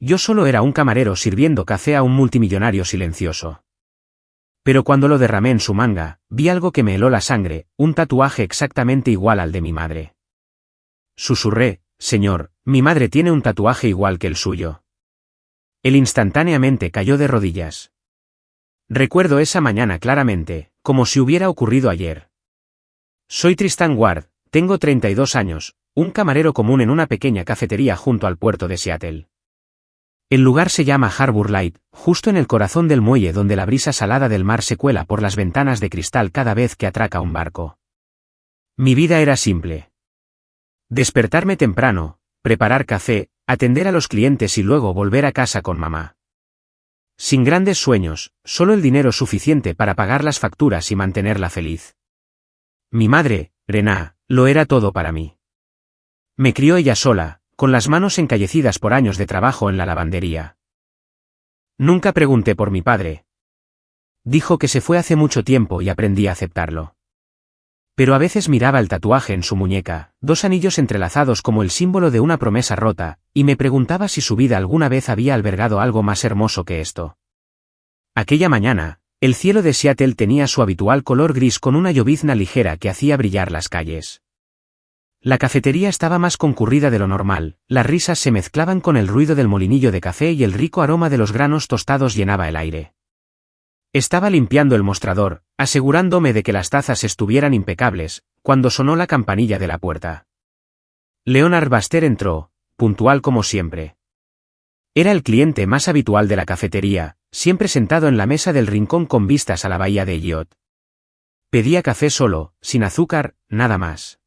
yo solo era un camarero sirviendo café a un multimillonario silencioso. Pero cuando lo derramé en su manga, vi algo que me heló la sangre, un tatuaje exactamente igual al de mi madre. Susurré, señor, mi madre tiene un tatuaje igual que el suyo. Él instantáneamente cayó de rodillas. Recuerdo esa mañana claramente, como si hubiera ocurrido ayer. Soy Tristan Ward, tengo 32 años, un camarero común en una pequeña cafetería junto al puerto de Seattle. El lugar se llama Harbor Light, justo en el corazón del muelle donde la brisa salada del mar se cuela por las ventanas de cristal cada vez que atraca un barco. Mi vida era simple. Despertarme temprano, preparar café, atender a los clientes y luego volver a casa con mamá. Sin grandes sueños, solo el dinero suficiente para pagar las facturas y mantenerla feliz. Mi madre, Rená, lo era todo para mí. Me crió ella sola, con las manos encallecidas por años de trabajo en la lavandería. Nunca pregunté por mi padre. Dijo que se fue hace mucho tiempo y aprendí a aceptarlo. Pero a veces miraba el tatuaje en su muñeca, 2 anillos entrelazados como el símbolo de una promesa rota, y me preguntaba si su vida alguna vez había albergado algo más hermoso que esto. Aquella mañana, el cielo de Seattle tenía su habitual color gris con una llovizna ligera que hacía brillar las calles. La cafetería estaba más concurrida de lo normal, las risas se mezclaban con el ruido del molinillo de café y el rico aroma de los granos tostados llenaba el aire. Estaba limpiando el mostrador, asegurándome de que las tazas estuvieran impecables, cuando sonó la campanilla de la puerta. Leonard Baster entró, puntual como siempre. Era el cliente más habitual de la cafetería, siempre sentado en la mesa del rincón con vistas a la bahía de Elliot. Pedía café solo, sin azúcar, nada más.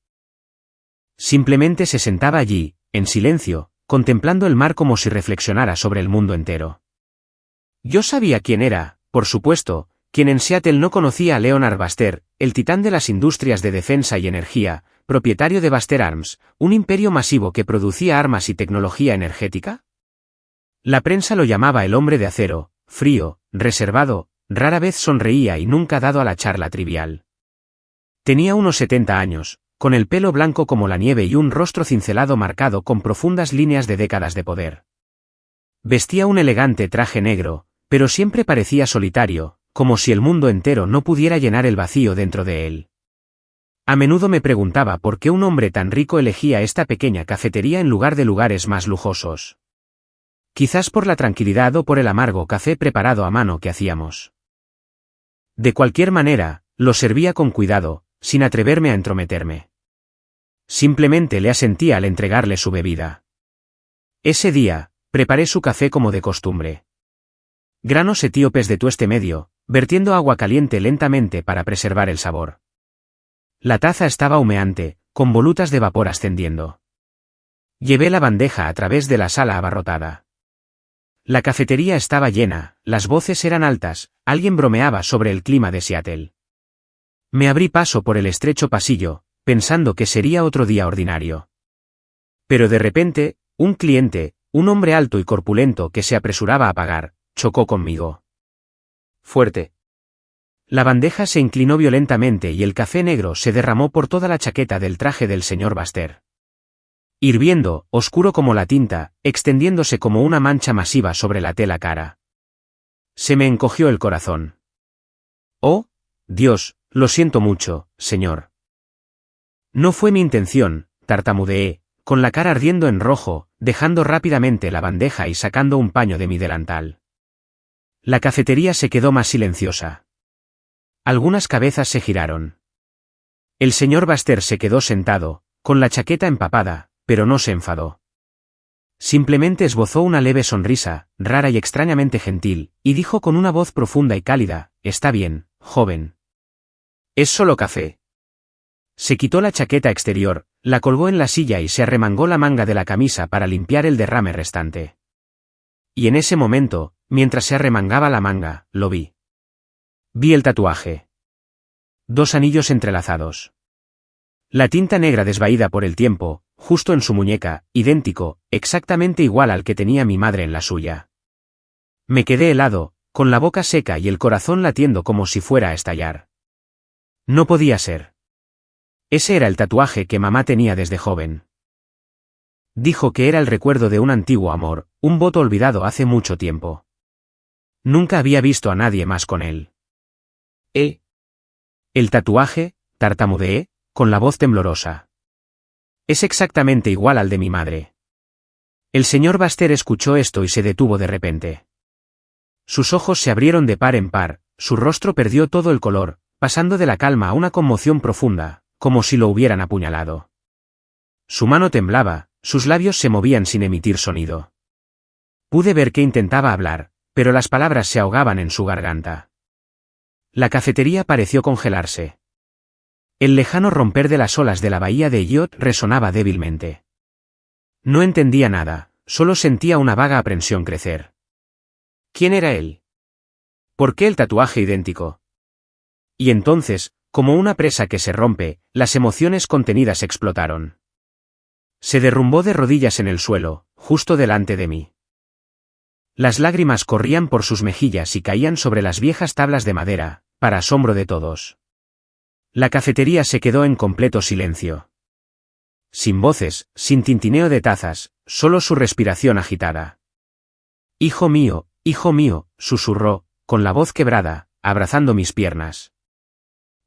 Simplemente se sentaba allí, en silencio, contemplando el mar como si reflexionara sobre el mundo entero. Yo sabía quién era, por supuesto, quien en Seattle no conocía a Leonard Baster, el titán de las industrias de defensa y energía, propietario de Baster Arms, un imperio masivo que producía armas y tecnología energética. La prensa lo llamaba el hombre de acero, frío, reservado, rara vez sonreía y nunca dado a la charla trivial. Tenía unos 70 años, con el pelo blanco como la nieve y un rostro cincelado marcado con profundas líneas de décadas de poder. Vestía un elegante traje negro, pero siempre parecía solitario, como si el mundo entero no pudiera llenar el vacío dentro de él. A menudo me preguntaba por qué un hombre tan rico elegía esta pequeña cafetería en lugar de lugares más lujosos. Quizás por la tranquilidad o por el amargo café preparado a mano que hacíamos. De cualquier manera, lo servía con cuidado, sin atreverme a entrometerme. Simplemente le asentía al entregarle su bebida. Ese día, preparé su café como de costumbre. Granos etíopes de tueste medio, vertiendo agua caliente lentamente para preservar el sabor. La taza estaba humeante, con volutas de vapor ascendiendo. Llevé la bandeja a través de la sala abarrotada. La cafetería estaba llena, las voces eran altas, alguien bromeaba sobre el clima de Seattle. Me abrí paso por el estrecho pasillo, pensando que sería otro día ordinario. Pero de repente, un cliente, un hombre alto y corpulento que se apresuraba a pagar, chocó conmigo. Fuerte. La bandeja se inclinó violentamente y el café negro se derramó por toda la chaqueta del traje del señor Baster. Hirviendo, oscuro como la tinta, extendiéndose como una mancha masiva sobre la tela cara. Se me encogió el corazón. Oh, Dios, lo siento mucho, señor. No fue mi intención, tartamudeé, con la cara ardiendo en rojo, dejando rápidamente la bandeja y sacando un paño de mi delantal. La cafetería se quedó más silenciosa. Algunas cabezas se giraron. El señor Baster se quedó sentado, con la chaqueta empapada, pero no se enfadó. Simplemente esbozó una leve sonrisa, rara y extrañamente gentil, y dijo con una voz profunda y cálida, «Está bien, joven. Es solo café». Se quitó la chaqueta exterior, la colgó en la silla y se arremangó la manga de la camisa para limpiar el derrame restante. Y en ese momento, mientras se arremangaba la manga, lo vi. Vi el tatuaje. 2 anillos entrelazados. La tinta negra desvaída por el tiempo, justo en su muñeca, idéntico, exactamente igual al que tenía mi madre en la suya. Me quedé helado, con la boca seca y el corazón latiendo como si fuera a estallar. No podía ser. Ese era el tatuaje que mamá tenía desde joven. Dijo que era el recuerdo de un antiguo amor, un voto olvidado hace mucho tiempo. Nunca había visto a nadie más con él. El tatuaje, tartamudeé, con la voz temblorosa. Es exactamente igual al de mi madre. El señor Baxter escuchó esto y se detuvo de repente. Sus ojos se abrieron de par en par, su rostro perdió todo el color, pasando de la calma a una conmoción profunda, como si lo hubieran apuñalado. Su mano temblaba, sus labios se movían sin emitir sonido. Pude ver que intentaba hablar, pero las palabras se ahogaban en su garganta. La cafetería pareció congelarse. El lejano romper de las olas de la bahía de Elliot resonaba débilmente. No entendía nada, solo sentía una vaga aprensión crecer. ¿Quién era él? ¿Por qué el tatuaje idéntico? Y entonces, como una presa que se rompe, las emociones contenidas explotaron. Se derrumbó de rodillas en el suelo, justo delante de mí. Las lágrimas corrían por sus mejillas y caían sobre las viejas tablas de madera, para asombro de todos. La cafetería se quedó en completo silencio. Sin voces, sin tintineo de tazas, solo su respiración agitada. Hijo mío, susurró, con la voz quebrada, abrazando mis piernas.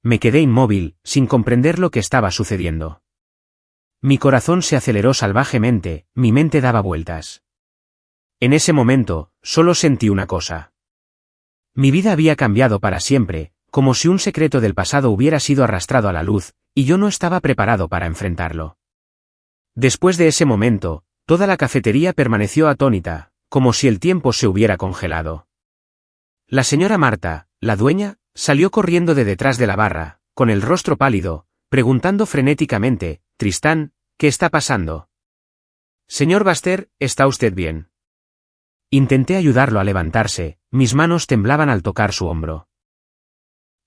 Me quedé inmóvil, sin comprender lo que estaba sucediendo. Mi corazón se aceleró salvajemente, mi mente daba vueltas. En ese momento, solo sentí una cosa. Mi vida había cambiado para siempre, como si un secreto del pasado hubiera sido arrastrado a la luz, y yo no estaba preparado para enfrentarlo. Después de ese momento, toda la cafetería permaneció atónita, como si el tiempo se hubiera congelado. La señora Marta, la dueña, salió corriendo de detrás de la barra, con el rostro pálido, preguntando frenéticamente: «Tristán, ¿qué está pasando?» «Señor Baxter, ¿está usted bien?» Intenté ayudarlo a levantarse, mis manos temblaban al tocar su hombro.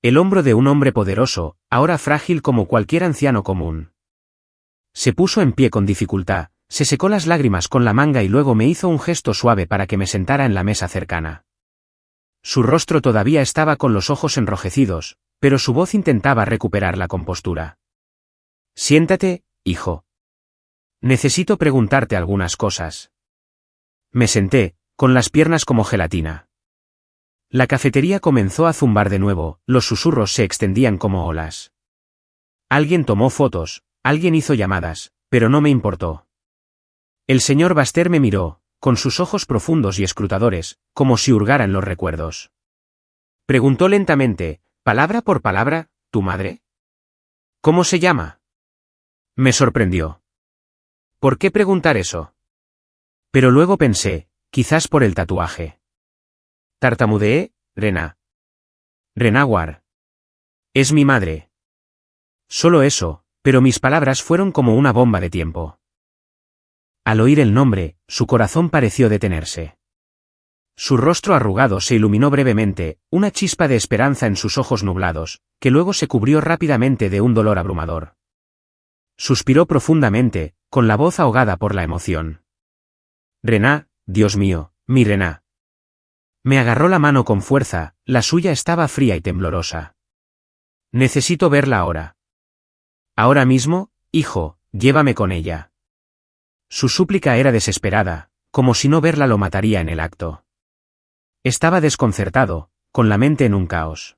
El hombro de un hombre poderoso, ahora frágil como cualquier anciano común. Se puso en pie con dificultad, se secó las lágrimas con la manga y luego me hizo un gesto suave para que me sentara en la mesa cercana. Su rostro todavía estaba con los ojos enrojecidos, pero su voz intentaba recuperar la compostura. «Siéntate, hijo. Necesito preguntarte algunas cosas». Me senté, con las piernas como gelatina. La cafetería comenzó a zumbar de nuevo, los susurros se extendían como olas. Alguien tomó fotos, alguien hizo llamadas, pero no me importó. El señor Baxter me miró, con sus ojos profundos y escrutadores, como si hurgara en los recuerdos. Preguntó lentamente, palabra por palabra: ¿tu madre? ¿Cómo se llama? Me sorprendió. ¿Por qué preguntar eso? Pero luego pensé, quizás por el tatuaje. Tartamudeé: Rena. Renawar. Es mi madre. Solo eso, pero mis palabras fueron como una bomba de tiempo. Al oír el nombre, su corazón pareció detenerse. Su rostro arrugado se iluminó brevemente, una chispa de esperanza en sus ojos nublados, que luego se cubrió rápidamente de un dolor abrumador. Suspiró profundamente, con la voz ahogada por la emoción. Rená, Dios mío, mi Rená. Me agarró la mano con fuerza, la suya estaba fría y temblorosa. Necesito verla ahora. Ahora mismo, hijo, llévame con ella. Su súplica era desesperada, como si no verla lo mataría en el acto. Estaba desconcertado, con la mente en un caos.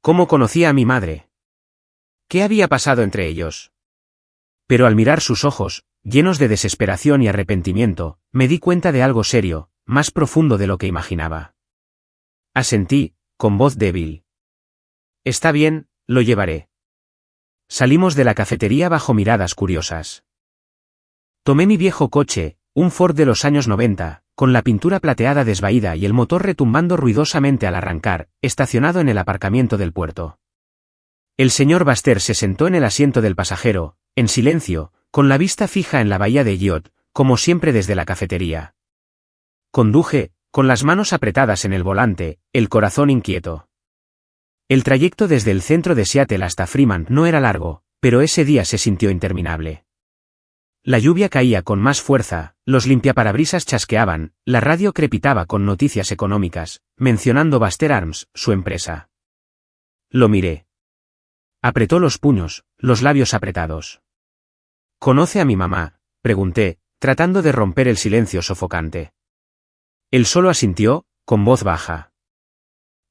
¿Cómo conocía a mi madre? ¿Qué había pasado entre ellos? Pero al mirar sus ojos, llenos de desesperación y arrepentimiento, me di cuenta de algo serio, más profundo de lo que imaginaba. Asentí, con voz débil. Está bien, lo llevaré. Salimos de la cafetería bajo miradas curiosas. Tomé mi viejo coche, un Ford de los años 90, con la pintura plateada desvaída y el motor retumbando ruidosamente al arrancar, estacionado en el aparcamiento del puerto. El señor Baxter se sentó en el asiento del pasajero, en silencio, con la vista fija en la bahía de Elliot, como siempre desde la cafetería. Conduje, con las manos apretadas en el volante, el corazón inquieto. El trayecto desde el centro de Seattle hasta Fremont no era largo, pero ese día se sintió interminable. La lluvia caía con más fuerza, los limpiaparabrisas chasqueaban, la radio crepitaba con noticias económicas, mencionando Baxter Arms, su empresa. Lo miré. Apretó los puños, los labios apretados. «¿Conoce a mi mamá?», pregunté, tratando de romper el silencio sofocante. Él solo asintió, con voz baja.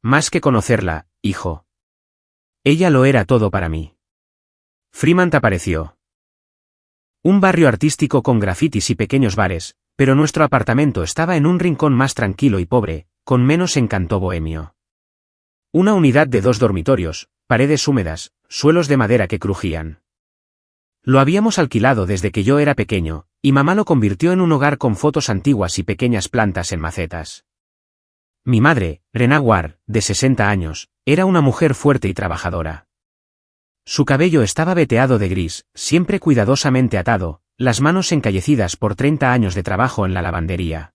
Más que conocerla, hijo. Ella lo era todo para mí. Fremont apareció. Un barrio artístico con grafitis y pequeños bares, pero nuestro apartamento estaba en un rincón más tranquilo y pobre, con menos encanto bohemio. Una unidad de 2 dormitorios, paredes húmedas, suelos de madera que crujían. Lo habíamos alquilado desde que yo era pequeño, y mamá lo convirtió en un hogar con fotos antiguas y pequeñas plantas en macetas. Mi madre, Rena Ward, de 60 años, era una mujer fuerte y trabajadora. Su cabello estaba veteado de gris, siempre cuidadosamente atado, las manos encallecidas por 30 años de trabajo en la lavandería.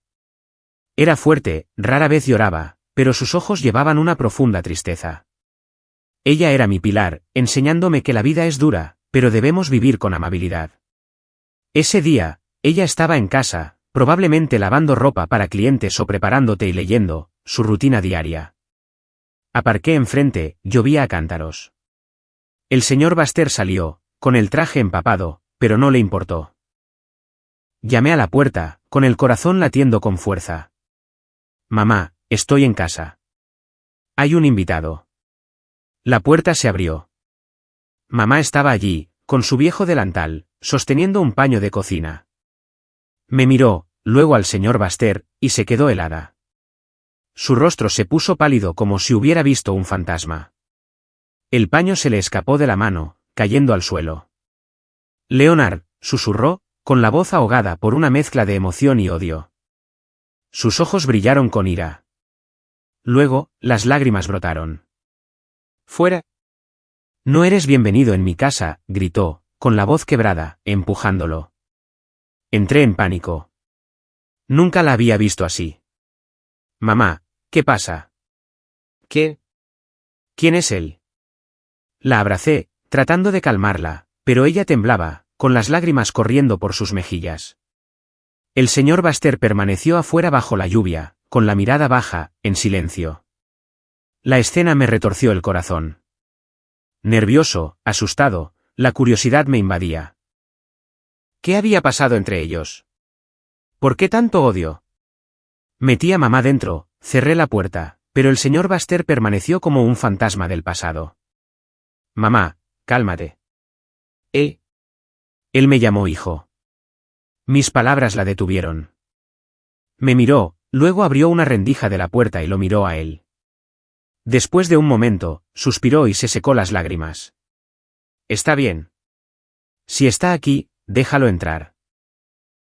Era fuerte, rara vez lloraba, pero sus ojos llevaban una profunda tristeza. Ella era mi pilar, enseñándome que la vida es dura, pero debemos vivir con amabilidad. Ese día, ella estaba en casa, probablemente lavando ropa para clientes o preparando té y leyendo, su rutina diaria. Aparqué enfrente, llovía a cántaros. El señor Baxter salió, con el traje empapado, pero no le importó. Llamé a la puerta, con el corazón latiendo con fuerza. Mamá, estoy en casa. Hay un invitado. La puerta se abrió. Mamá estaba allí, con su viejo delantal, sosteniendo un paño de cocina. Me miró, luego al señor Baxter, y se quedó helada. Su rostro se puso pálido como si hubiera visto un fantasma. El paño se le escapó de la mano, cayendo al suelo. Leonard, susurró, con la voz ahogada por una mezcla de emoción y odio. Sus ojos brillaron con ira. Luego, las lágrimas brotaron. ¡Fuera! No eres bienvenido en mi casa, gritó, con la voz quebrada, empujándolo. Entré en pánico. Nunca la había visto así. Mamá, ¿qué pasa? ¿Qué? ¿Quién es él? La abracé, tratando de calmarla, pero ella temblaba, con las lágrimas corriendo por sus mejillas. El señor Baxter permaneció afuera bajo la lluvia, con la mirada baja, en silencio. La escena me retorció el corazón. Nervioso, asustado, la curiosidad me invadía. ¿Qué había pasado entre ellos? ¿Por qué tanto odio? Metí a mamá dentro, cerré la puerta, pero el señor Baxter permaneció como un fantasma del pasado. Mamá, cálmate. Él me llamó hijo. Mis palabras la detuvieron. Me miró, luego abrió una rendija de la puerta y lo miró a él. Después de un momento, suspiró y se secó las lágrimas. Está bien. Si está aquí, déjalo entrar.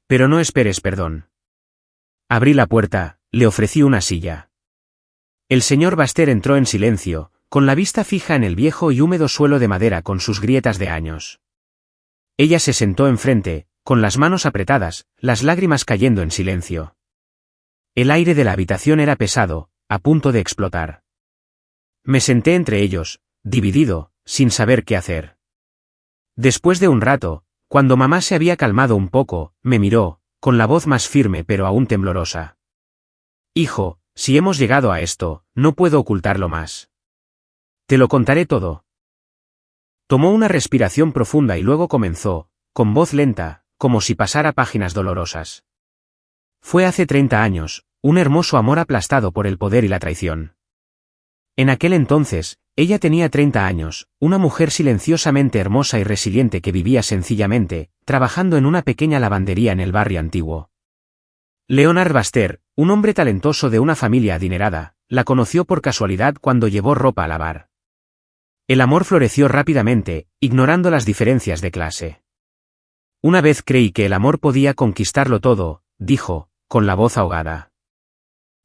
Pero no esperes perdón. Abrí la puerta, le ofrecí una silla. El señor Baxter entró en silencio, con la vista fija en el viejo y húmedo suelo de madera con sus grietas de años. Ella se sentó enfrente, con las manos apretadas, las lágrimas cayendo en silencio. El aire de la habitación era pesado, a punto de explotar. Me senté entre ellos, dividido, sin saber qué hacer. Después de un rato, cuando mamá se había calmado un poco, me miró, con la voz más firme pero aún temblorosa. Hijo, si hemos llegado a esto, no puedo ocultarlo más. Te lo contaré todo. Tomó una respiración profunda y luego comenzó, con voz lenta, como si pasara páginas dolorosas. Fue hace 30 años, un hermoso amor aplastado por el poder y la traición. En aquel entonces, ella tenía 30 años, una mujer silenciosamente hermosa y resiliente que vivía sencillamente, trabajando en una pequeña lavandería en el barrio antiguo. Leonard Baxter, un hombre talentoso de una familia adinerada, la conoció por casualidad cuando llevó ropa a lavar. El amor floreció rápidamente, ignorando las diferencias de clase. Una vez creí que el amor podía conquistarlo todo, dijo, con la voz ahogada.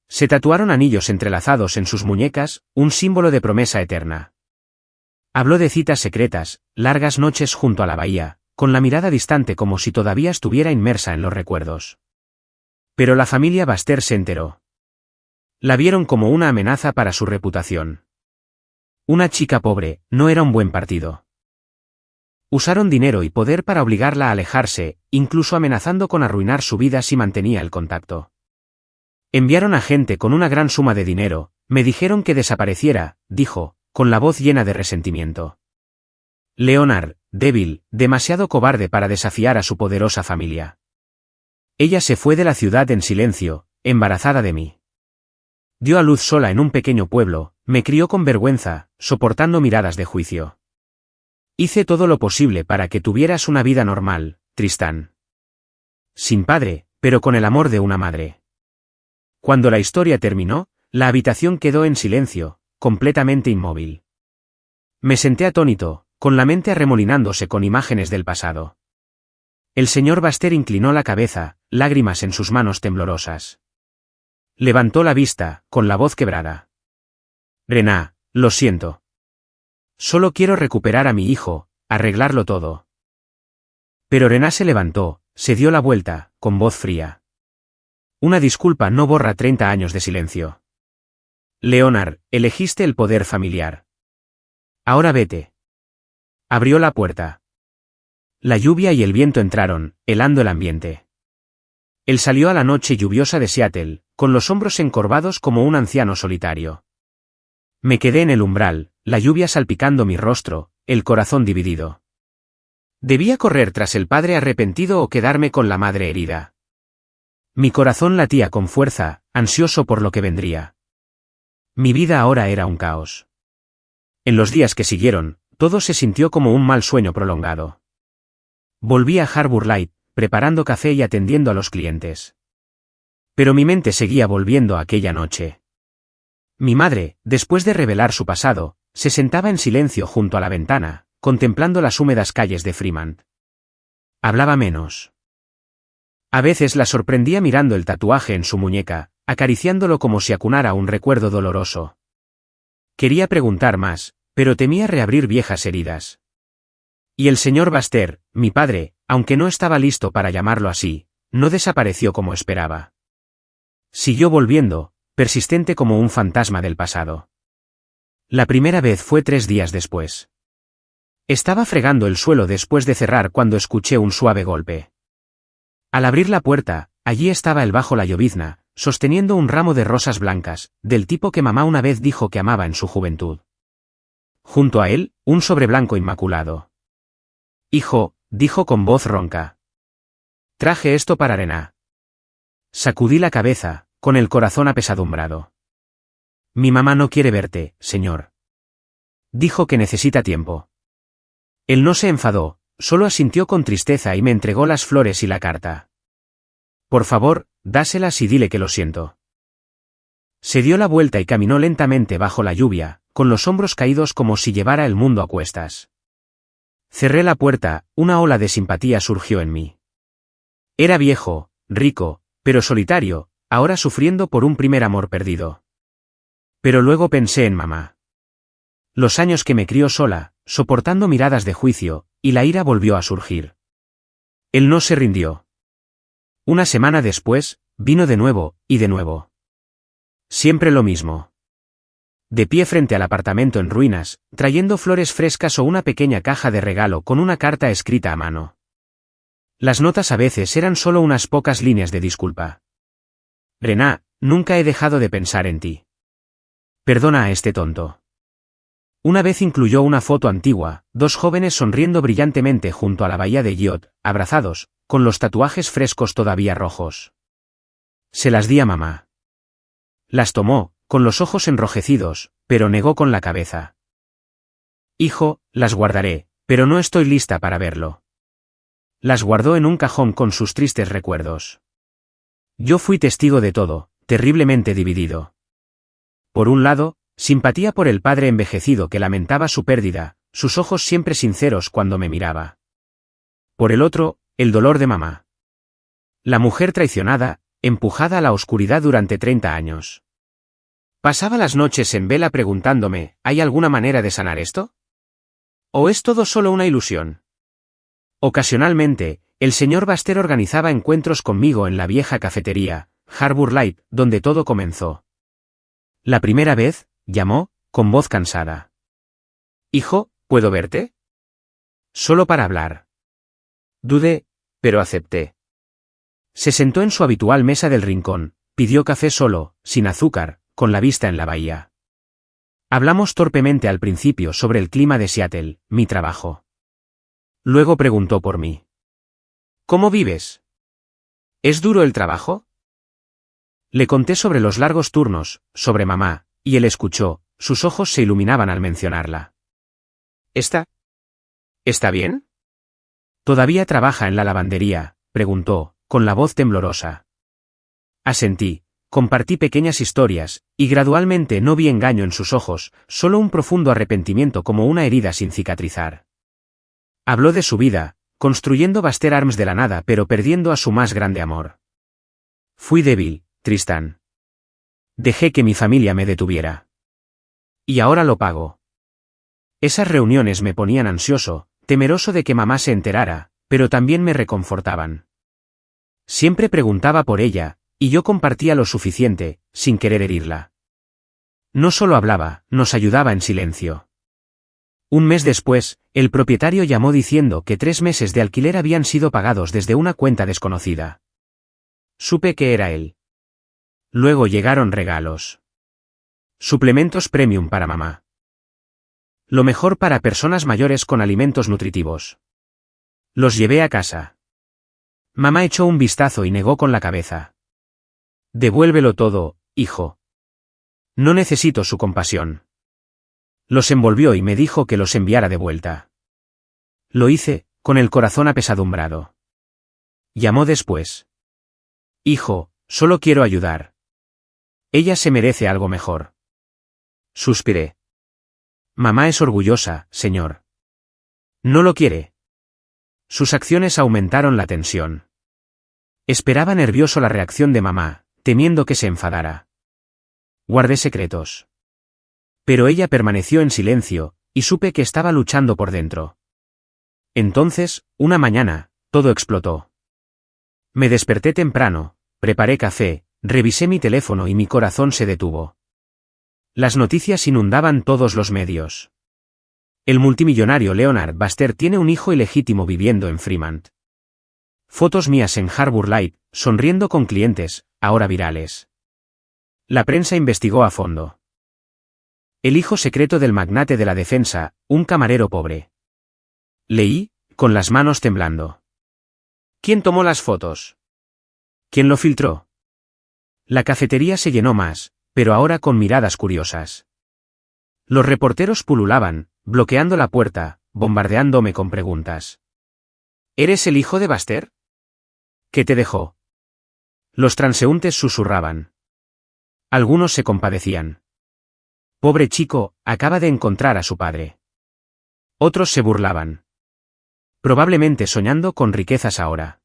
Se tatuaron anillos entrelazados en sus muñecas, un símbolo de promesa eterna. Habló de citas secretas, largas noches junto a la bahía, con la mirada distante como si todavía estuviera inmersa en los recuerdos. Pero la familia Baxter se enteró. La vieron como una amenaza para su reputación. Una chica pobre, no era un buen partido. Usaron dinero y poder para obligarla a alejarse, incluso amenazando con arruinar su vida si mantenía el contacto. Enviaron a gente con una gran suma de dinero, me dijeron que desapareciera, dijo, con la voz llena de resentimiento. Leonard, débil, demasiado cobarde para desafiar a su poderosa familia. Ella se fue de la ciudad en silencio, embarazada de mí. Dio a luz sola en un pequeño pueblo, me crió con vergüenza, soportando miradas de juicio. Hice todo lo posible para que tuvieras una vida normal, Tristán. Sin padre, pero con el amor de una madre. Cuando la historia terminó, la habitación quedó en silencio, completamente inmóvil. Me senté atónito, con la mente arremolinándose con imágenes del pasado. El señor Bastet inclinó la cabeza, lágrimas en sus manos temblorosas. Levantó la vista, con la voz quebrada. Rená, lo siento. Solo quiero recuperar a mi hijo, arreglarlo todo. Pero Rená se levantó, se dio la vuelta, con voz fría. Una disculpa no borra 30 años de silencio. Leonard, elegiste el poder familiar. Ahora vete. Abrió la puerta. La lluvia y el viento entraron, helando el ambiente. Él salió a la noche lluviosa de Seattle, con los hombros encorvados como un anciano solitario. Me quedé en el umbral, la lluvia salpicando mi rostro, el corazón dividido. Debía correr tras el padre arrepentido o quedarme con la madre herida. Mi corazón latía con fuerza, ansioso por lo que vendría. Mi vida ahora era un caos. En los días que siguieron, todo se sintió como un mal sueño prolongado. Volví a Harbour Light, preparando café y atendiendo a los clientes. Pero mi mente seguía volviendo aquella noche. Mi madre, después de revelar su pasado, se sentaba en silencio junto a la ventana, contemplando las húmedas calles de Fremont. Hablaba menos. A veces la sorprendía mirando el tatuaje en su muñeca, acariciándolo como si acunara un recuerdo doloroso. Quería preguntar más, pero temía reabrir viejas heridas. Y el señor Bastet, mi padre, aunque no estaba listo para llamarlo así, no desapareció como esperaba. Siguió volviendo, persistente como un fantasma del pasado. La primera vez fue 3 días después. Estaba fregando el suelo después de cerrar cuando escuché un suave golpe. Al abrir la puerta, allí estaba él bajo la llovizna, sosteniendo un ramo de rosas blancas, del tipo que mamá una vez dijo que amaba en su juventud. Junto a él, un sobre blanco inmaculado. Hijo, dijo con voz ronca. Traje esto para Rená. Sacudí la cabeza, con el corazón apesadumbrado. Mi mamá no quiere verte, señor. Dijo que necesita tiempo. Él no se enfadó, solo asintió con tristeza y me entregó las flores y la carta. Por favor, dáselas y dile que lo siento. Se dio la vuelta y caminó lentamente bajo la lluvia, con los hombros caídos como si llevara el mundo a cuestas. Cerré la puerta, una ola de simpatía surgió en mí. Era viejo, rico, pero solitario, ahora sufriendo por un primer amor perdido. Pero luego pensé en mamá. Los años que me crió sola, soportando miradas de juicio, y la ira volvió a surgir. Él no se rindió. Una semana después, vino de nuevo, y de nuevo. Siempre lo mismo. De pie frente al apartamento en ruinas, trayendo flores frescas o una pequeña caja de regalo con una carta escrita a mano. Las notas a veces eran solo unas pocas líneas de disculpa. Rená, nunca he dejado de pensar en ti. Perdona a este tonto. Una vez incluyó una foto antigua, 2 jóvenes sonriendo brillantemente junto a la bahía de Giot, abrazados, con los tatuajes frescos todavía rojos. Se las di a mamá. Las tomó, con los ojos enrojecidos, pero negó con la cabeza. Hijo, las guardaré, pero no estoy lista para verlo. Las guardó en un cajón con sus tristes recuerdos. Yo fui testigo de todo, terriblemente dividido. Por un lado, simpatía por el padre envejecido que lamentaba su pérdida, sus ojos siempre sinceros cuando me miraba. Por el otro, el dolor de mamá. La mujer traicionada, empujada a la oscuridad durante 30 años. Pasaba las noches en vela preguntándome, ¿hay alguna manera de sanar esto? ¿O es todo solo una ilusión? Ocasionalmente, el señor Bastet organizaba encuentros conmigo en la vieja cafetería, Harbour Light, donde todo comenzó. La primera vez, llamó, con voz cansada. Hijo, ¿puedo verte? Solo para hablar. Dudé, pero acepté. Se sentó en su habitual mesa del rincón, pidió café solo, sin azúcar, con la vista en la bahía. Hablamos torpemente al principio sobre el clima de Seattle, mi trabajo. Luego preguntó por mí. ¿Cómo vives? ¿Es duro el trabajo? Le conté sobre los largos turnos, sobre mamá, y él escuchó, sus ojos se iluminaban al mencionarla. ¿Está bien? ¿Todavía trabaja en la lavandería?, preguntó, con la voz temblorosa. Asentí, compartí pequeñas historias, y gradualmente no vi engaño en sus ojos, solo un profundo arrepentimiento como una herida sin cicatrizar. Habló de su vida, construyendo Buster Arms de la nada pero perdiendo a su más grande amor. Fui débil, Tristán. Dejé que mi familia me detuviera. Y ahora lo pago. Esas reuniones me ponían ansioso, temeroso de que mamá se enterara, pero también me reconfortaban. Siempre preguntaba por ella, y yo compartía lo suficiente, sin querer herirla. No solo hablaba, nos ayudaba en silencio. Un mes después, el propietario llamó diciendo que 3 meses de alquiler habían sido pagados desde una cuenta desconocida. Supe que era él. Luego llegaron regalos. Suplementos premium para mamá. Lo mejor para personas mayores con alimentos nutritivos. Los llevé a casa. Mamá echó un vistazo y negó con la cabeza. Devuélvelo todo, hijo. No necesito su compasión. Los envolvió y me dijo que los enviara de vuelta. Lo hice, con el corazón apesadumbrado. Llamó después. Hijo, solo quiero ayudar. Ella se merece algo mejor. Suspiré. Mamá es orgullosa, señor. No lo quiere. Sus acciones aumentaron la tensión. Esperaba nervioso la reacción de mamá, temiendo que se enfadara. Guardé secretos. Pero ella permaneció en silencio, y supe que estaba luchando por dentro. Entonces, una mañana, todo explotó. Me desperté temprano, preparé café, revisé mi teléfono y mi corazón se detuvo. Las noticias inundaban todos los medios. El multimillonario Leonard Buster tiene un hijo ilegítimo viviendo en Fremont. Fotos mías en Harbor Light, sonriendo con clientes, ahora virales. La prensa investigó a fondo. El hijo secreto del magnate de la defensa, un camarero pobre. Leí, con las manos temblando. ¿Quién tomó las fotos? ¿Quién lo filtró? La cafetería se llenó más, pero ahora con miradas curiosas. Los reporteros pululaban, bloqueando la puerta, bombardeándome con preguntas. ¿Eres el hijo de Buster? ¿Qué te dejó? Los transeúntes susurraban. Algunos se compadecían. Pobre chico, acaba de encontrar a su padre. Otros se burlaban. Probablemente soñando con riquezas ahora.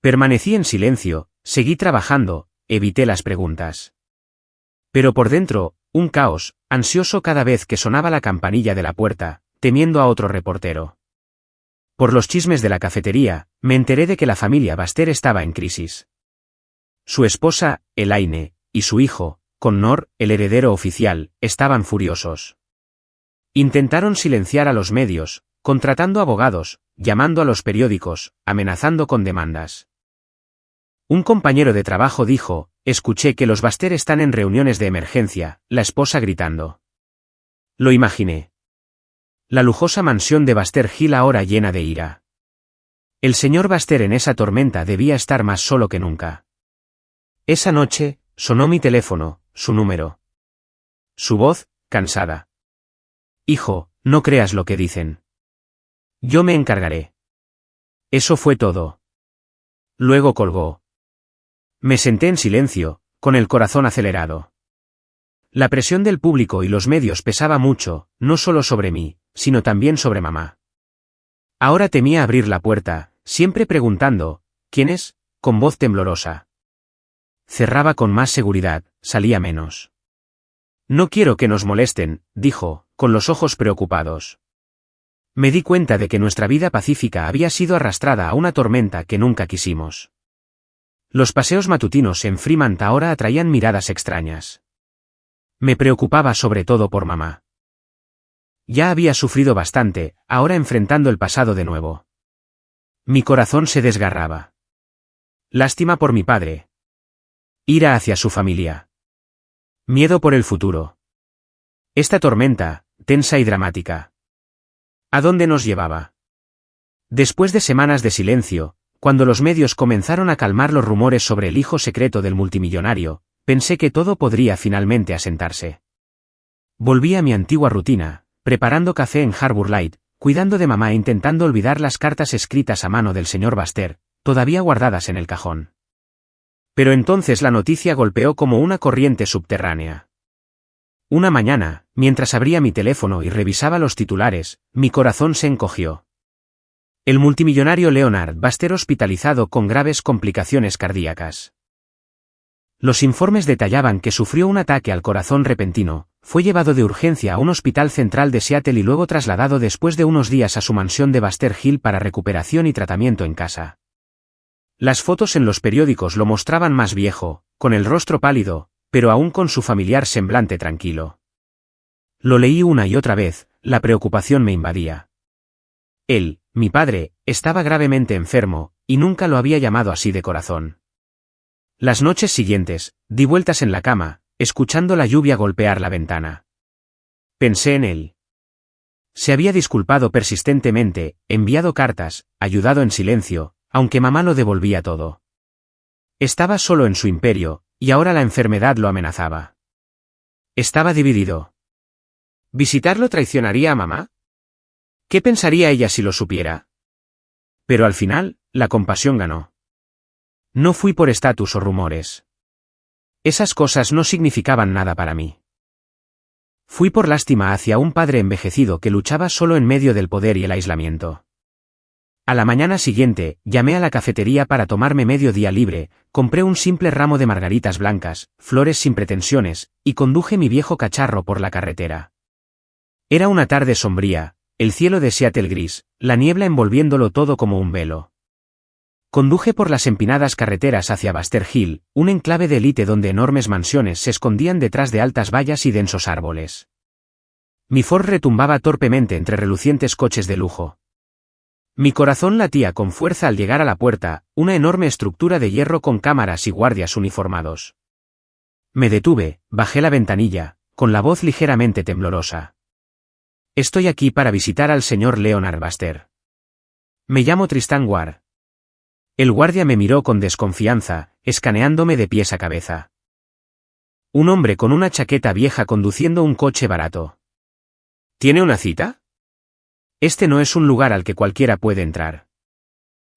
Permanecí en silencio, seguí trabajando, evité las preguntas. Pero por dentro, un caos, ansioso cada vez que sonaba la campanilla de la puerta, temiendo a otro reportero. Por los chismes de la cafetería, me enteré de que la familia Buster estaba en crisis. Su esposa, Elaine, y su hijo, Connor, el heredero oficial, estaban furiosos. Intentaron silenciar a los medios, contratando abogados, llamando a los periódicos, amenazando con demandas. Un compañero de trabajo dijo, escuché que los Buster están en reuniones de emergencia, la esposa gritando. Lo imaginé. La lujosa mansión de Buster Hill ahora llena de ira. El señor Buster en esa tormenta debía estar más solo que nunca. Esa noche, sonó mi teléfono, su número. Su voz, cansada. Hijo, no creas lo que dicen. Yo me encargaré. Eso fue todo. Luego colgó. Me senté en silencio, con el corazón acelerado. La presión del público y los medios pesaba mucho, no solo sobre mí, sino también sobre mamá. Ahora temía abrir la puerta, siempre preguntando, ¿quién es?, con voz temblorosa. Cerraba con más seguridad, salía menos. No quiero que nos molesten, dijo, con los ojos preocupados. Me di cuenta de que nuestra vida pacífica había sido arrastrada a una tormenta que nunca quisimos. Los paseos matutinos en Fremont ahora atraían miradas extrañas. Me preocupaba sobre todo por mamá. Ya había sufrido bastante, ahora enfrentando el pasado de nuevo. Mi corazón se desgarraba. Lástima por mi padre. Ira hacia su familia. Miedo por el futuro. Esta tormenta, tensa y dramática. ¿A dónde nos llevaba? Después de semanas de silencio, cuando los medios comenzaron a calmar los rumores sobre el hijo secreto del multimillonario, pensé que todo podría finalmente asentarse. Volví a mi antigua rutina, preparando café en Harbour Light, cuidando de mamá e intentando olvidar las cartas escritas a mano del señor Baxter, todavía guardadas en el cajón. Pero entonces la noticia golpeó como una corriente subterránea. Una mañana, mientras abría mi teléfono y revisaba los titulares, mi corazón se encogió. El multimillonario Leonard Baxter hospitalizado con graves complicaciones cardíacas. Los informes detallaban que sufrió un ataque al corazón repentino, fue llevado de urgencia a un hospital central de Seattle y luego trasladado después de unos días a su mansión de Baxter Hill para recuperación y tratamiento en casa. Las fotos en los periódicos lo mostraban más viejo, con el rostro pálido, pero aún con su familiar semblante tranquilo. Lo leí una y otra vez, la preocupación me invadía. Él, mi padre, estaba gravemente enfermo, y nunca lo había llamado así de corazón. Las noches siguientes, di vueltas en la cama, escuchando la lluvia golpear la ventana. Pensé en él. Se había disculpado persistentemente, enviado cartas, ayudado en silencio, aunque mamá lo devolvía todo. Estaba solo en su imperio, y ahora la enfermedad lo amenazaba. Estaba dividido. ¿Visitarlo traicionaría a mamá? ¿Qué pensaría ella si lo supiera? Pero al final, la compasión ganó. No fui por estatus o rumores. Esas cosas no significaban nada para mí. Fui por lástima hacia un padre envejecido que luchaba solo en medio del poder y el aislamiento. A la mañana siguiente, llamé a la cafetería para tomarme medio día libre, compré un simple ramo de margaritas blancas, flores sin pretensiones, y conduje mi viejo cacharro por la carretera. Era una tarde sombría, el cielo de Seattle gris, la niebla envolviéndolo todo como un velo. Conduje por las empinadas carreteras hacia Baxter Hill, un enclave de élite donde enormes mansiones se escondían detrás de altas vallas y densos árboles. Mi Ford retumbaba torpemente entre relucientes coches de lujo. Mi corazón latía con fuerza al llegar a la puerta, una enorme estructura de hierro con cámaras y guardias uniformados. Me detuve, bajé la ventanilla, con la voz ligeramente temblorosa. Estoy aquí para visitar al señor Leonard Baxter. Me llamo Tristan Ward. El guardia me miró con desconfianza, escaneándome de pies a cabeza. Un hombre con una chaqueta vieja conduciendo un coche barato. ¿Tiene una cita? Este no es un lugar al que cualquiera puede entrar.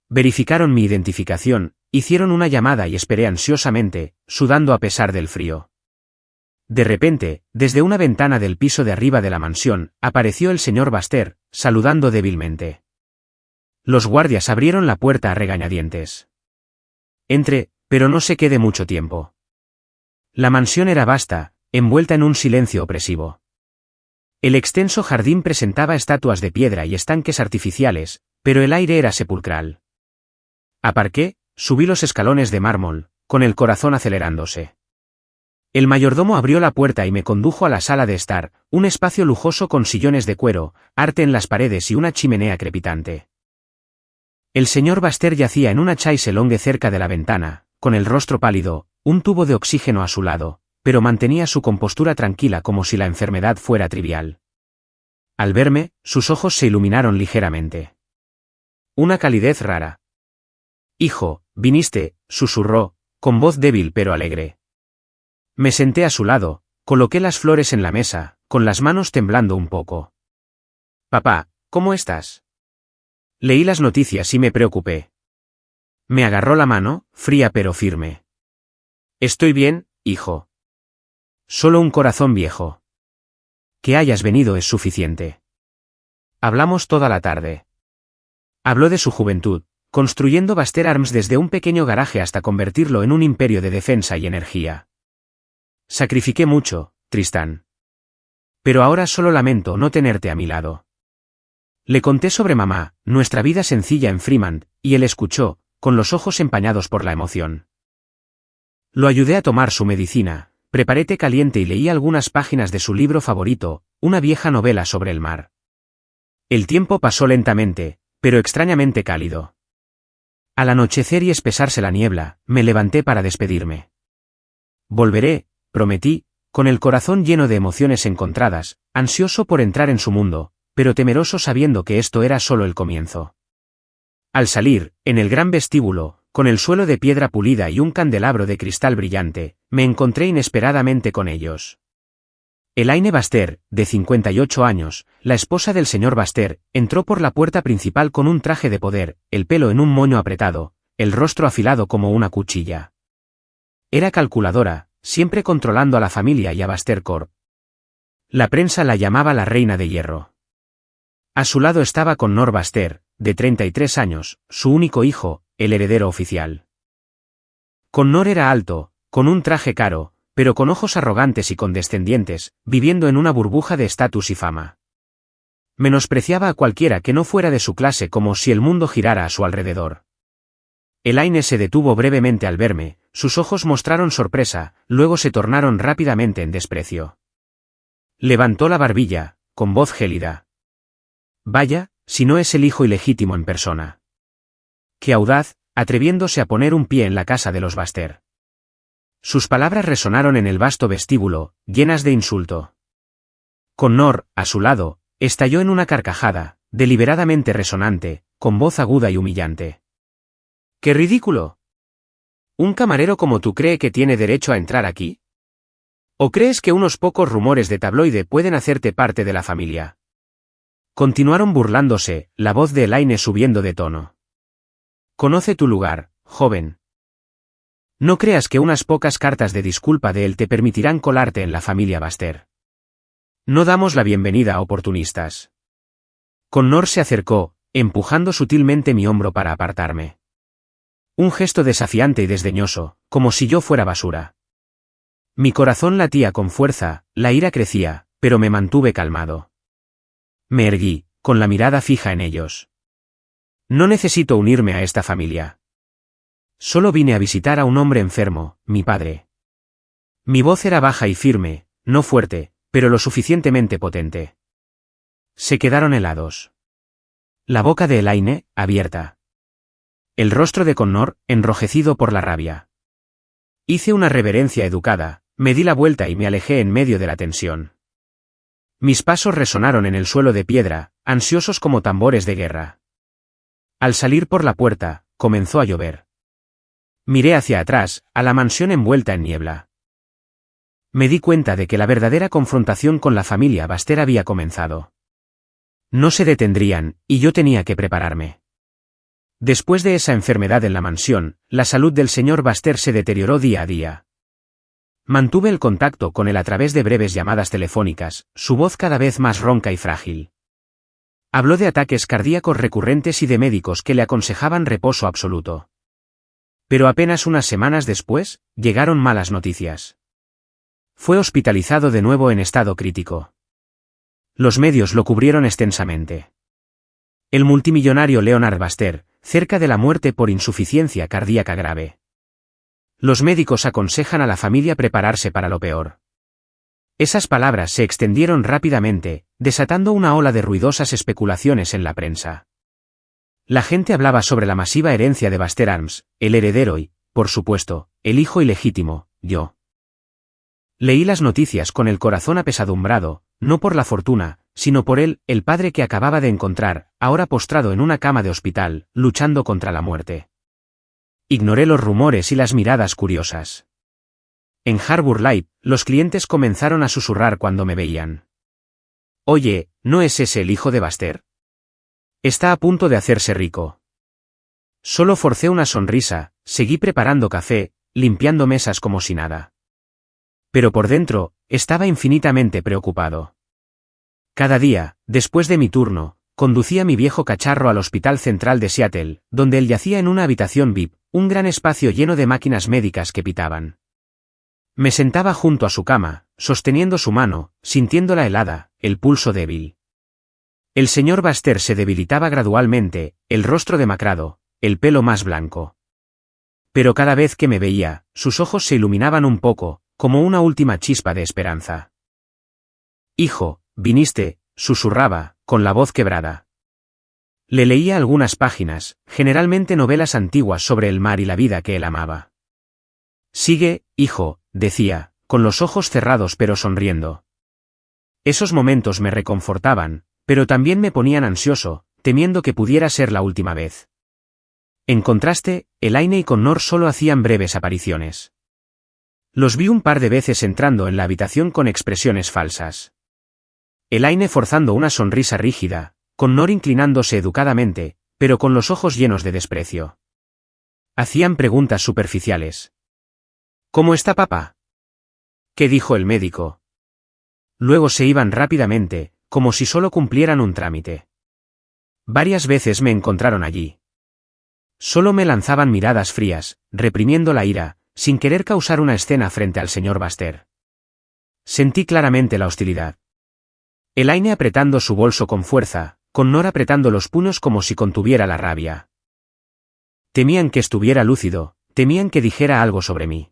Verificaron mi identificación, hicieron una llamada y esperé ansiosamente, sudando a pesar del frío. De repente, desde una ventana del piso de arriba de la mansión, apareció el señor Baxter, saludando débilmente. Los guardias abrieron la puerta a regañadientes. Entré, pero no se quedé mucho tiempo. La mansión era vasta, envuelta en un silencio opresivo. El extenso jardín presentaba estatuas de piedra y estanques artificiales, pero el aire era sepulcral. Aparqué, subí los escalones de mármol, con el corazón acelerándose. El mayordomo abrió la puerta y me condujo a la sala de estar, un espacio lujoso con sillones de cuero, arte en las paredes y una chimenea crepitante. El señor Baxter yacía en una chaise longue cerca de la ventana, con el rostro pálido, un tubo de oxígeno a su lado, pero mantenía su compostura tranquila como si la enfermedad fuera trivial. Al verme, sus ojos se iluminaron ligeramente. Una calidez rara. «Hijo, viniste», susurró, con voz débil pero alegre. Me senté a su lado, coloqué las flores en la mesa, con las manos temblando un poco. «Papá, ¿cómo estás?» Leí las noticias y me preocupé. Me agarró la mano, fría pero firme. «Estoy bien, hijo. Solo un corazón viejo. Que hayas venido es suficiente». Hablamos toda la tarde. Habló de su juventud, construyendo Baxter Arms desde un pequeño garaje hasta convertirlo en un imperio de defensa y energía. Sacrifiqué mucho, Tristan. Pero ahora solo lamento no tenerte a mi lado. Le conté sobre mamá, nuestra vida sencilla en Fremont, y él escuchó, con los ojos empañados por la emoción. Lo ayudé a tomar su medicina, preparé té caliente y leí algunas páginas de su libro favorito, una vieja novela sobre el mar. El tiempo pasó lentamente, pero extrañamente cálido. Al anochecer y espesarse la niebla, me levanté para despedirme. Volveré, prometí, con el corazón lleno de emociones encontradas, ansioso por entrar en su mundo, pero temeroso sabiendo que esto era solo el comienzo. Al salir, en el gran vestíbulo, con el suelo de piedra pulida y un candelabro de cristal brillante, me encontré inesperadamente con ellos. Elaine Baster, de 58 años, la esposa del señor Baster, entró por la puerta principal con un traje de poder, el pelo en un moño apretado, el rostro afilado como una cuchilla. Era calculadora, siempre controlando a la familia y a Baster Corp. La prensa la llamaba la reina de hierro. A su lado estaba Connor Baster, de 33 años, su único hijo, el heredero oficial. Connor era alto, con un traje caro, pero con ojos arrogantes y condescendientes, viviendo en una burbuja de estatus y fama. Menospreciaba a cualquiera que no fuera de su clase como si el mundo girara a su alrededor. Elaine se detuvo brevemente al verme, sus ojos mostraron sorpresa, luego se tornaron rápidamente en desprecio. Levantó la barbilla, con voz gélida. Vaya, si no es el hijo ilegítimo en persona. Qué audaz, atreviéndose a poner un pie en la casa de los Baster. Sus palabras resonaron en el vasto vestíbulo, llenas de insulto. Connor, a su lado, estalló en una carcajada, deliberadamente resonante, con voz aguda y humillante. ¡Qué ridículo! ¿Un camarero como tú cree que tiene derecho a entrar aquí? ¿O crees que unos pocos rumores de tabloide pueden hacerte parte de la familia? Continuaron burlándose, la voz de Elaine subiendo de tono. Conoce tu lugar, joven. No creas que unas pocas cartas de disculpa de él te permitirán colarte en la familia Baster. No damos la bienvenida a oportunistas. Connor se acercó, empujando sutilmente mi hombro para apartarme. Un gesto desafiante y desdeñoso, como si yo fuera basura. Mi corazón latía con fuerza, la ira crecía, pero me mantuve calmado. Me erguí, con la mirada fija en ellos. No necesito unirme a esta familia. Solo vine a visitar a un hombre enfermo, mi padre. Mi voz era baja y firme, no fuerte, pero lo suficientemente potente. Se quedaron helados. La boca de Elaine, abierta. El rostro de Connor, enrojecido por la rabia. Hice una reverencia educada, me di la vuelta y me alejé en medio de la tensión. Mis pasos resonaron en el suelo de piedra, ansiosos como tambores de guerra. Al salir por la puerta, comenzó a llover. Miré hacia atrás, a la mansión envuelta en niebla. Me di cuenta de que la verdadera confrontación con la familia Baster había comenzado. No se detendrían, y yo tenía que prepararme. Después de esa enfermedad en la mansión, la salud del señor Baster se deterioró día a día. Mantuve el contacto con él a través de breves llamadas telefónicas, su voz cada vez más ronca y frágil. Habló de ataques cardíacos recurrentes y de médicos que le aconsejaban reposo absoluto. Pero apenas unas semanas después, llegaron malas noticias. Fue hospitalizado de nuevo en estado crítico. Los medios lo cubrieron extensamente. El multimillonario Leonard Baster, cerca de la muerte por insuficiencia cardíaca grave. Los médicos aconsejan a la familia prepararse para lo peor. Esas palabras se extendieron rápidamente, desatando una ola de ruidosas especulaciones en la prensa. La gente hablaba sobre la masiva herencia de Baster Arms, el heredero y, por supuesto, el hijo ilegítimo, yo. Leí las noticias con el corazón apesadumbrado, no por la fortuna, sino por él, el padre que acababa de encontrar, ahora postrado en una cama de hospital, luchando contra la muerte. Ignoré los rumores y las miradas curiosas. En Harbour Light, los clientes comenzaron a susurrar cuando me veían. Oye, ¿no es ese el hijo de Baster? Está a punto de hacerse rico. Solo forcé una sonrisa, seguí preparando café, limpiando mesas como si nada. Pero por dentro, estaba infinitamente preocupado. Cada día, después de mi turno, conducía mi viejo cacharro al Hospital Central de Seattle, donde él yacía en una habitación VIP, un gran espacio lleno de máquinas médicas que pitaban. Me sentaba junto a su cama, sosteniendo su mano, sintiéndola helada, el pulso débil. El señor Baster se debilitaba gradualmente, el rostro demacrado, el pelo más blanco. Pero cada vez que me veía, sus ojos se iluminaban un poco, como una última chispa de esperanza. Hijo, viniste, susurraba, con la voz quebrada. Le leía algunas páginas, generalmente novelas antiguas sobre el mar y la vida que él amaba. Sigue, hijo, decía, con los ojos cerrados pero sonriendo. Esos momentos me reconfortaban, pero también me ponían ansioso, temiendo que pudiera ser la última vez. En contraste, Elaine y Connor solo hacían breves apariciones. Los vi un par de veces entrando en la habitación con expresiones falsas. Elaine forzando una sonrisa rígida, Connor inclinándose educadamente, pero con los ojos llenos de desprecio. Hacían preguntas superficiales. ¿Cómo está papá? ¿Qué dijo el médico? Luego se iban rápidamente, como si solo cumplieran un trámite. Varias veces me encontraron allí. Solo me lanzaban miradas frías, reprimiendo la ira, sin querer causar una escena frente al señor Baxter. Sentí claramente la hostilidad. Elaine apretando su bolso con fuerza, Connor apretando los puños como si contuviera la rabia. Temían que estuviera lúcido, temían que dijera algo sobre mí.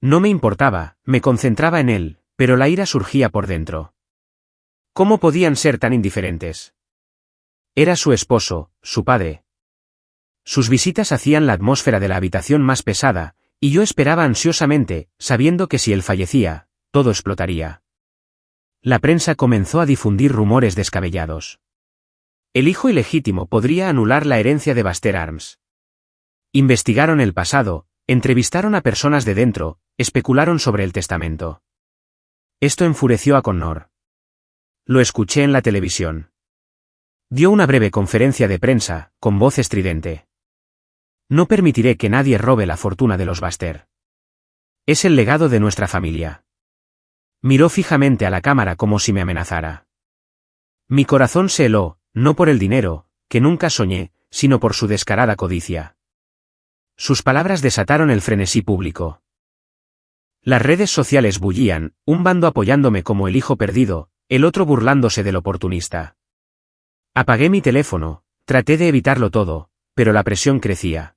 No me importaba, me concentraba en él, pero la ira surgía por dentro. ¿Cómo podían ser tan indiferentes? Era su esposo, su padre. Sus visitas hacían la atmósfera de la habitación más pesada, y yo esperaba ansiosamente, sabiendo que si él fallecía, todo explotaría. La prensa comenzó a difundir rumores descabellados. El hijo ilegítimo podría anular la herencia de Baxter Arms. Investigaron el pasado, entrevistaron a personas de dentro, especularon sobre el testamento. Esto enfureció a Connor. Lo escuché en la televisión. Dio una breve conferencia de prensa, con voz estridente. No permitiré que nadie robe la fortuna de los Baxter. Es el legado de nuestra familia. Miró fijamente a la cámara como si me amenazara. Mi corazón se heló, no por el dinero, que nunca soñé, sino por su descarada codicia. Sus palabras desataron el frenesí público. Las redes sociales bullían, un bando apoyándome como el hijo perdido, el otro burlándose del oportunista. Apagué mi teléfono, traté de evitarlo todo, pero la presión crecía.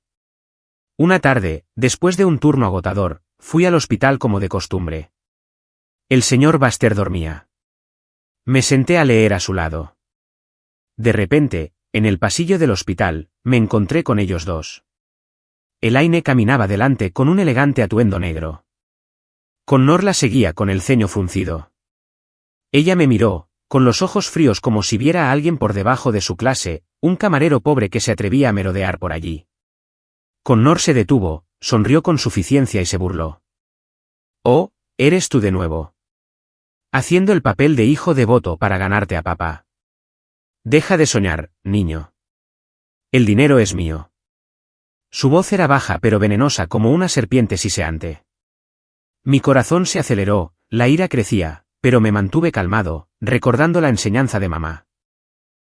Una tarde, después de un turno agotador, fui al hospital como de costumbre. El señor Baxter dormía. Me senté a leer a su lado. De repente, en el pasillo del hospital, me encontré con ellos dos. Elaine caminaba delante con un elegante atuendo negro. Connor la seguía con el ceño fruncido. Ella me miró, con los ojos fríos como si viera a alguien por debajo de su clase, un camarero pobre que se atrevía a merodear por allí. Connor se detuvo, sonrió con suficiencia y se burló. «Oh, eres tú de nuevo. Haciendo el papel de hijo devoto para ganarte a papá. Deja de soñar, niño. El dinero es mío». Su voz era baja pero venenosa como una serpiente siseante. Mi corazón se aceleró, la ira crecía, pero me mantuve calmado, recordando la enseñanza de mamá.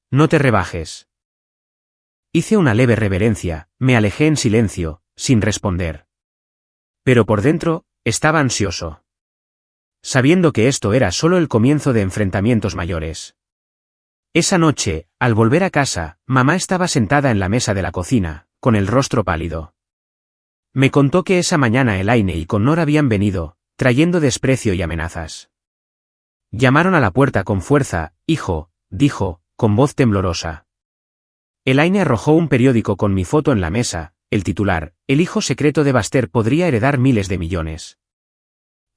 No te rebajes. Hice una leve reverencia, me alejé en silencio, sin responder. Pero por dentro, estaba ansioso. Sabiendo que esto era solo el comienzo de enfrentamientos mayores. Esa noche, al volver a casa, mamá estaba sentada en la mesa de la cocina, con el rostro pálido. Me contó que esa mañana Elaine y Connor habían venido, trayendo desprecio y amenazas. Llamaron a la puerta con fuerza, hijo, dijo, con voz temblorosa. Elaine arrojó un periódico con mi foto en la mesa, el titular, el hijo secreto de Baxter podría heredar miles de millones.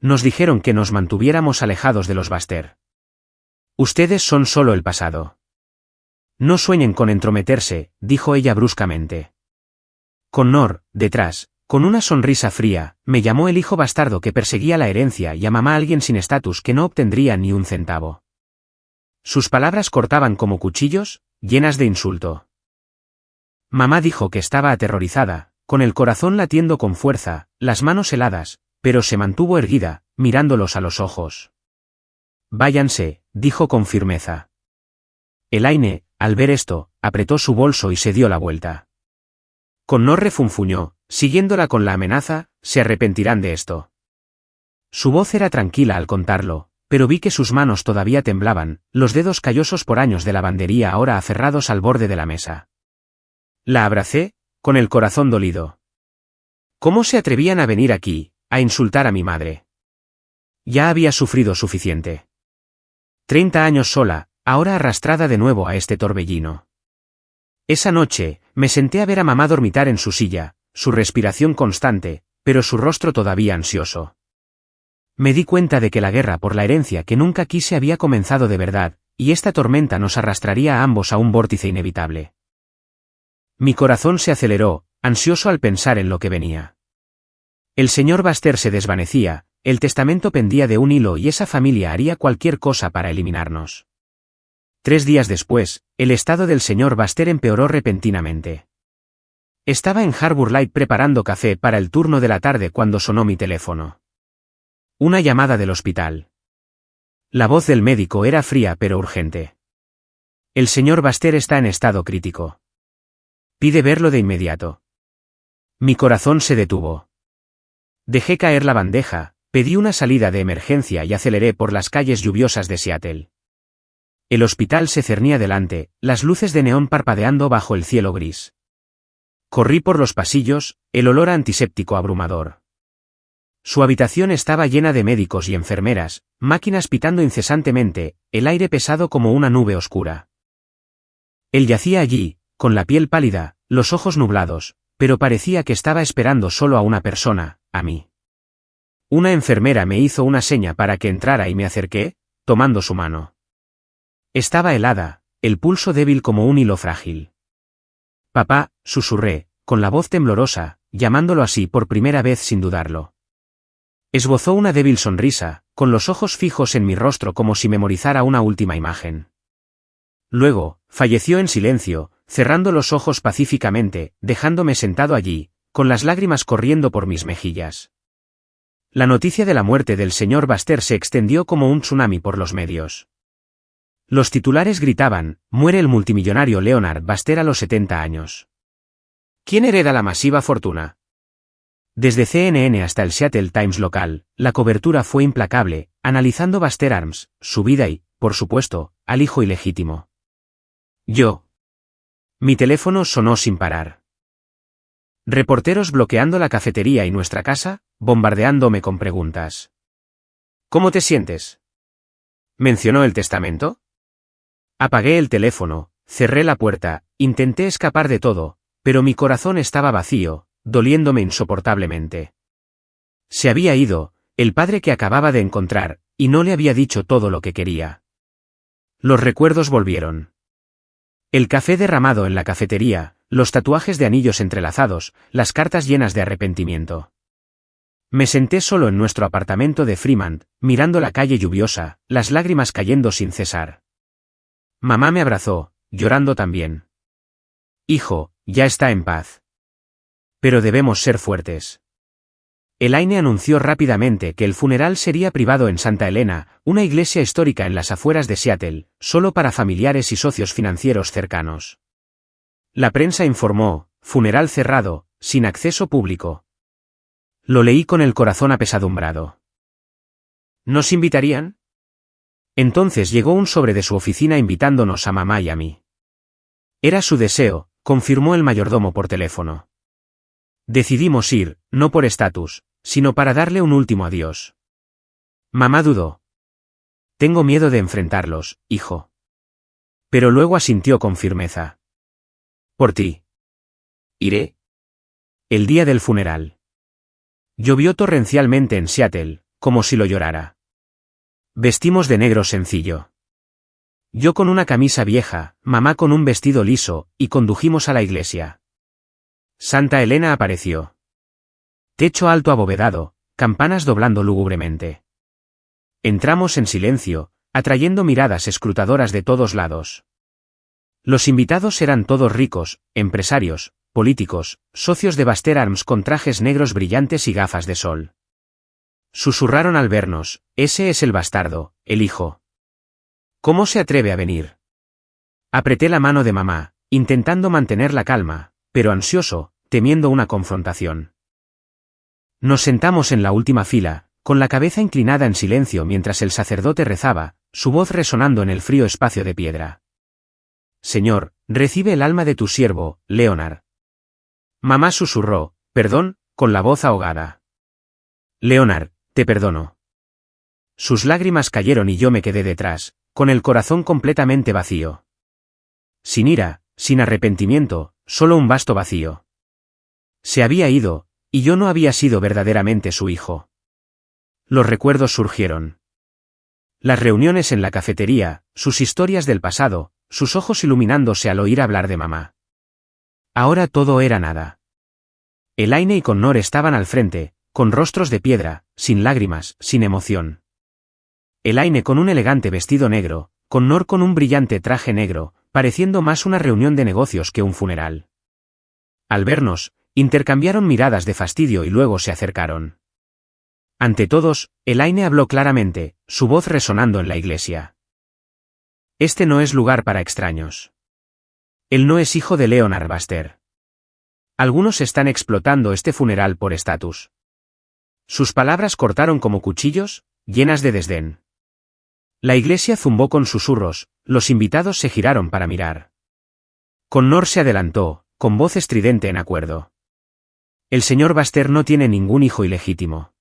Nos dijeron que nos mantuviéramos alejados de los Baxter. Ustedes son solo el pasado. No sueñen con entrometerse, dijo ella bruscamente. Connor, detrás, con una sonrisa fría, me llamó el hijo bastardo que perseguía la herencia y a mamá alguien sin estatus que no obtendría ni un centavo. Sus palabras cortaban como cuchillos, llenas de insulto. Mamá dijo que estaba aterrorizada, con el corazón latiendo con fuerza, las manos heladas, pero se mantuvo erguida, mirándolos a los ojos. Váyanse, dijo con firmeza. Elaine, al ver esto, apretó su bolso y se dio la vuelta. Connor refunfuñó, siguiéndola con la amenaza, se arrepentirán de esto. Su voz era tranquila al contarlo, pero vi que sus manos todavía temblaban, los dedos callosos por años de lavandería ahora aferrados al borde de la mesa. La abracé, con el corazón dolido. ¿Cómo se atrevían a venir aquí, a insultar a mi madre? Ya había sufrido suficiente. 30 años sola, ahora arrastrada de nuevo a este torbellino. Esa noche, me senté a ver a mamá dormitar en su silla, su respiración constante, pero su rostro todavía ansioso. Me di cuenta de que la guerra por la herencia que nunca quise había comenzado de verdad, y esta tormenta nos arrastraría a ambos a un vórtice inevitable. Mi corazón se aceleró, ansioso al pensar en lo que venía. El señor Baxter se desvanecía, el testamento pendía de un hilo y esa familia haría cualquier cosa para eliminarnos. 3 días después, el estado del señor Baxter empeoró repentinamente. Estaba en Harbour Light preparando café para el turno de la tarde cuando sonó mi teléfono. Una llamada del hospital. La voz del médico era fría pero urgente. El señor Baxter está en estado crítico. Pide verlo de inmediato. Mi corazón se detuvo. Dejé caer la bandeja, pedí una salida de emergencia y aceleré por las calles lluviosas de Seattle. El hospital se cernía delante, las luces de neón parpadeando bajo el cielo gris. Corrí por los pasillos, el olor a antiséptico abrumador. Su habitación estaba llena de médicos y enfermeras, máquinas pitando incesantemente, el aire pesado como una nube oscura. Él yacía allí, con la piel pálida, los ojos nublados, pero parecía que estaba esperando solo a una persona, a mí. Una enfermera me hizo una seña para que entrara y me acerqué, tomando su mano. Estaba helada, el pulso débil como un hilo frágil. Papá, susurré, con la voz temblorosa, llamándolo así por primera vez sin dudarlo. Esbozó una débil sonrisa, con los ojos fijos en mi rostro como si memorizara una última imagen. Luego, falleció en silencio, cerrando los ojos pacíficamente, dejándome sentado allí, con las lágrimas corriendo por mis mejillas. La noticia de la muerte del señor Baxter se extendió como un tsunami por los medios. Los titulares gritaban, muere el multimillonario Leonard Baxter a los 70 años. ¿Quién hereda la masiva fortuna? Desde CNN hasta el Seattle Times local, la cobertura fue implacable, analizando Baxter Arms, su vida y, por supuesto, al hijo ilegítimo. Yo. Mi teléfono sonó sin parar. Reporteros bloqueando la cafetería y nuestra casa, bombardeándome con preguntas. ¿Cómo te sientes? ¿Mencionó el testamento? Apagué el teléfono, cerré la puerta, intenté escapar de todo, pero mi corazón estaba vacío, doliéndome insoportablemente. Se había ido, el padre que acababa de encontrar, y no le había dicho todo lo que quería. Los recuerdos volvieron. El café derramado en la cafetería, los tatuajes de anillos entrelazados, las cartas llenas de arrepentimiento. Me senté solo en nuestro apartamento de Fremont, mirando la calle lluviosa, las lágrimas cayendo sin cesar. Mamá me abrazó, llorando también. Hijo, ya está en paz. Pero debemos ser fuertes. Elaine anunció rápidamente que el funeral sería privado en Santa Elena, una iglesia histórica en las afueras de Seattle, solo para familiares y socios financieros cercanos. La prensa informó, funeral cerrado, sin acceso público. Lo leí con el corazón apesadumbrado. ¿Nos invitarían? Entonces llegó un sobre de su oficina invitándonos a mamá y a mí. Era su deseo, confirmó el mayordomo por teléfono. Decidimos ir, no por estatus, sino para darle un último adiós. Mamá dudó. Tengo miedo de enfrentarlos, hijo. Pero luego asintió con firmeza. Por ti. Iré. El día del funeral. Llovió torrencialmente en Seattle, como si lo llorara. Vestimos de negro sencillo. Yo con una camisa vieja, mamá con un vestido liso, y condujimos a la iglesia. Santa Elena apareció. Techo alto abovedado, campanas doblando lúgubremente. Entramos en silencio, atrayendo miradas escrutadoras de todos lados. Los invitados eran todos ricos, empresarios, políticos, socios de Baxter Arms con trajes negros brillantes y gafas de sol. Susurraron al vernos, ese es el bastardo, el hijo. ¿Cómo se atreve a venir? Apreté la mano de mamá, intentando mantener la calma, pero ansioso, temiendo una confrontación. Nos sentamos en la última fila, con la cabeza inclinada en silencio mientras el sacerdote rezaba, su voz resonando en el frío espacio de piedra. Señor, recibe el alma de tu siervo, Leonard. Mamá susurró, perdón, con la voz ahogada. Leonard, te perdono. Sus lágrimas cayeron y yo me quedé detrás, con el corazón completamente vacío. Sin ira, sin arrepentimiento, solo un vasto vacío. Se había ido, y yo no había sido verdaderamente su hijo. Los recuerdos surgieron. Las reuniones en la cafetería, sus historias del pasado, sus ojos iluminándose al oír hablar de mamá. Ahora todo era nada. Elaine y Connor estaban al frente, con rostros de piedra, sin lágrimas, sin emoción. Elaine con un elegante vestido negro, Connor con un brillante traje negro, pareciendo más una reunión de negocios que un funeral. Al vernos, intercambiaron miradas de fastidio y luego se acercaron. Ante todos, Elaine habló claramente, su voz resonando en la iglesia. Este no es lugar para extraños. Él no es hijo de Leonard Baxter. Algunos están explotando este funeral por estatus. Sus palabras cortaron como cuchillos, llenas de desdén. La iglesia zumbó con susurros, los invitados se giraron para mirar. Connor se adelantó, con voz estridente en acuerdo. El señor Baxter no tiene ningún hijo ilegítimo.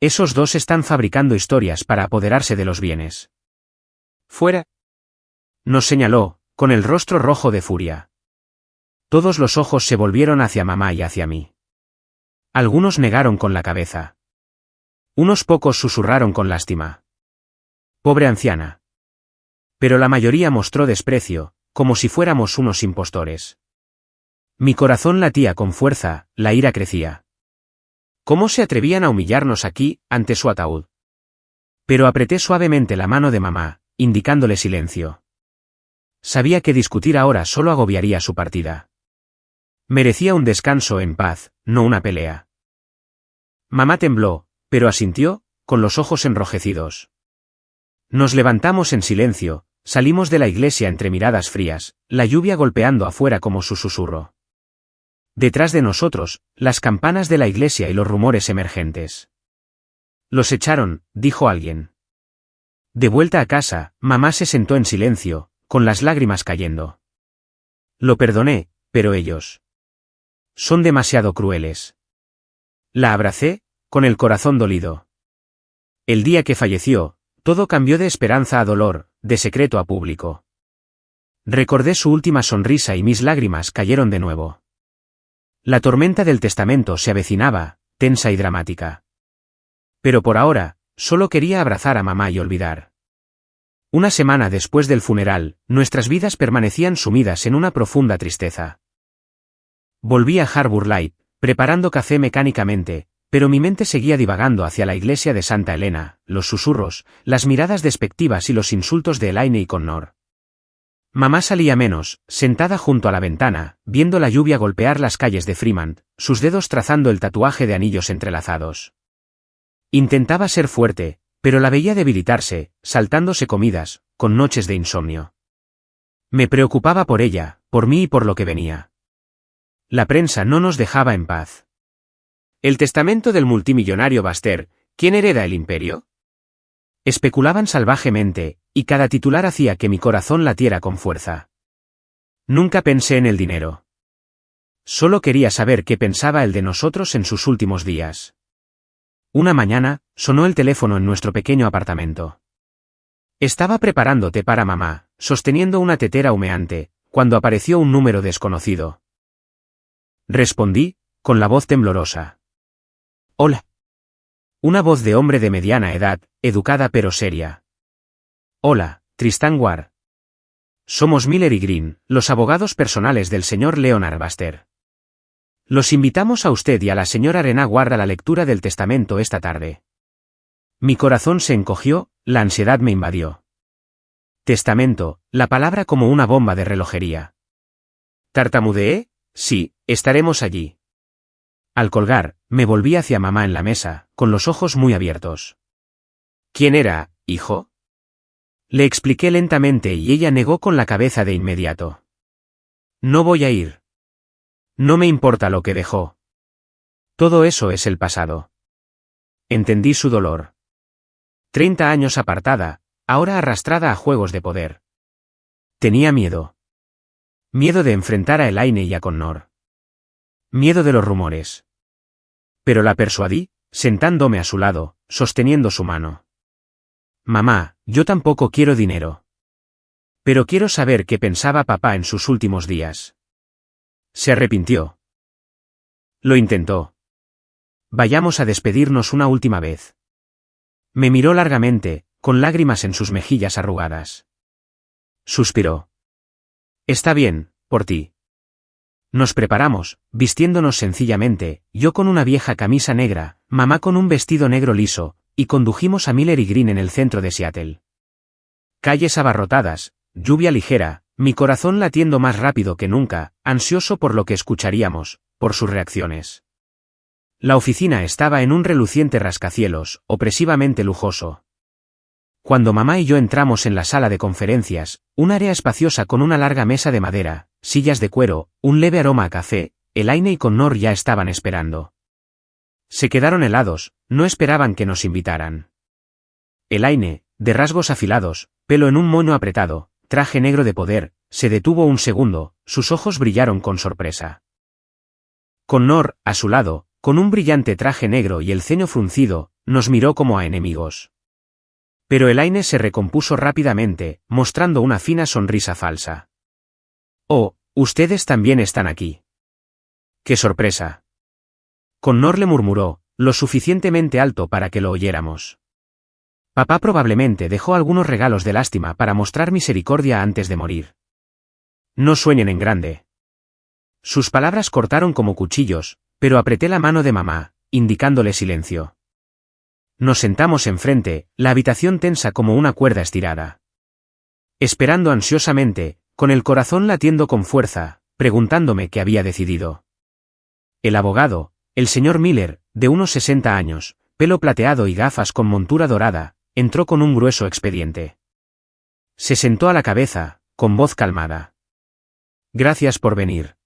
Esos dos están fabricando historias para apoderarse de los bienes. ¡Fuera! Nos señaló, con el rostro rojo de furia. Todos los ojos se volvieron hacia mamá y hacia mí. Algunos negaron con la cabeza. Unos pocos susurraron con lástima. Pobre anciana. Pero la mayoría mostró desprecio, como si fuéramos unos impostores. Mi corazón latía con fuerza, la ira crecía. ¿Cómo se atrevían a humillarnos aquí, ante su ataúd? Pero apreté suavemente la mano de mamá, indicándole silencio. Sabía que discutir ahora solo agobiaría su partida. Merecía un descanso en paz, no una pelea. Mamá tembló, pero asintió, con los ojos enrojecidos. Nos levantamos en silencio, salimos de la iglesia entre miradas frías, la lluvia golpeando afuera como su susurro. Detrás de nosotros, las campanas de la iglesia y los rumores emergentes. Los echaron, dijo alguien. De vuelta a casa, mamá se sentó en silencio, con las lágrimas cayendo. Lo perdoné, pero ellos son demasiado crueles. La abracé, con el corazón dolido. El día que falleció, todo cambió de esperanza a dolor, de secreto a público. Recordé su última sonrisa y mis lágrimas cayeron de nuevo. La tormenta del testamento se avecinaba, tensa y dramática. Pero por ahora, solo quería abrazar a mamá y olvidar. Una semana después del funeral, nuestras vidas permanecían sumidas en una profunda tristeza. Volví a Harbour Light, preparando café mecánicamente, pero mi mente seguía divagando hacia la iglesia de Santa Elena, los susurros, las miradas despectivas y los insultos de Elaine y Connor. Mamá salía menos, sentada junto a la ventana, viendo la lluvia golpear las calles de Fremont, sus dedos trazando el tatuaje de anillos entrelazados. Intentaba ser fuerte, pero la veía debilitarse, saltándose comidas, con noches de insomnio. Me preocupaba por ella, por mí y por lo que venía. La prensa no nos dejaba en paz. El testamento del multimillonario Baxter, ¿quién hereda el imperio? Especulaban salvajemente, y cada titular hacía que mi corazón latiera con fuerza. Nunca pensé en el dinero. Solo quería saber qué pensaba él de nosotros en sus últimos días. Una mañana, sonó el teléfono en nuestro pequeño apartamento. Estaba preparando té para mamá, sosteniendo una tetera humeante, cuando apareció un número desconocido. Respondí, con la voz temblorosa. Hola. Una voz de hombre de mediana edad, educada pero seria. Hola, Tristan Ward. Somos Miller y Green, los abogados personales del señor Leonard Baxter. Los invitamos a usted y a la señora Rena Ward a la lectura del testamento esta tarde. Mi corazón se encogió, la ansiedad me invadió. Testamento, la palabra como una bomba de relojería. ¿Tartamudeé? Sí, estaremos allí. Al colgar, me volví hacia mamá en la mesa, con los ojos muy abiertos. ¿Quién era, hijo? Le expliqué lentamente y ella negó con la cabeza de inmediato. No voy a ir. No me importa lo que dejó. Todo eso es el pasado. Entendí su dolor. 30 años apartada, ahora arrastrada a juegos de poder. Tenía miedo. Miedo de enfrentar a Elaine y a Connor. Miedo de los rumores. Pero la persuadí, sentándome a su lado, sosteniendo su mano. Mamá, yo tampoco quiero dinero. Pero quiero saber qué pensaba papá en sus últimos días. Se arrepintió. Lo intentó. Vayamos a despedirnos una última vez. Me miró largamente, con lágrimas en sus mejillas arrugadas. Suspiró. Está bien, por ti. Nos preparamos, vistiéndonos sencillamente, yo con una vieja camisa negra, mamá con un vestido negro liso, y condujimos a Miller y Green en el centro de Seattle. Calles abarrotadas, lluvia ligera, mi corazón latiendo más rápido que nunca, ansioso por lo que escucharíamos, por sus reacciones. La oficina estaba en un reluciente rascacielos, opresivamente lujoso. Cuando mamá y yo entramos en la sala de conferencias, un área espaciosa con una larga mesa de madera, sillas de cuero, un leve aroma a café, Elaine y Connor ya estaban esperando. Se quedaron helados, no esperaban que nos invitaran. Elaine, de rasgos afilados, pelo en un moño apretado, traje negro de poder, se detuvo un segundo, sus ojos brillaron con sorpresa. Connor, a su lado, con un brillante traje negro y el ceño fruncido, nos miró como a enemigos. Pero Elaine se recompuso rápidamente, mostrando una fina sonrisa falsa. «Oh, ustedes también están aquí». «¡Qué sorpresa!». Connor le murmuró, lo suficientemente alto para que lo oyéramos. Papá probablemente dejó algunos regalos de lástima para mostrar misericordia antes de morir. No sueñen en grande. Sus palabras cortaron como cuchillos, pero apreté la mano de mamá, indicándole silencio. Nos sentamos enfrente, la habitación tensa como una cuerda estirada. Esperando ansiosamente, con el corazón latiendo con fuerza, preguntándome qué había decidido. El abogado, el señor Miller, de unos 60 años, pelo plateado y gafas con montura dorada, entró con un grueso expediente. Se sentó a la cabeza, con voz calmada. «Gracias por venir.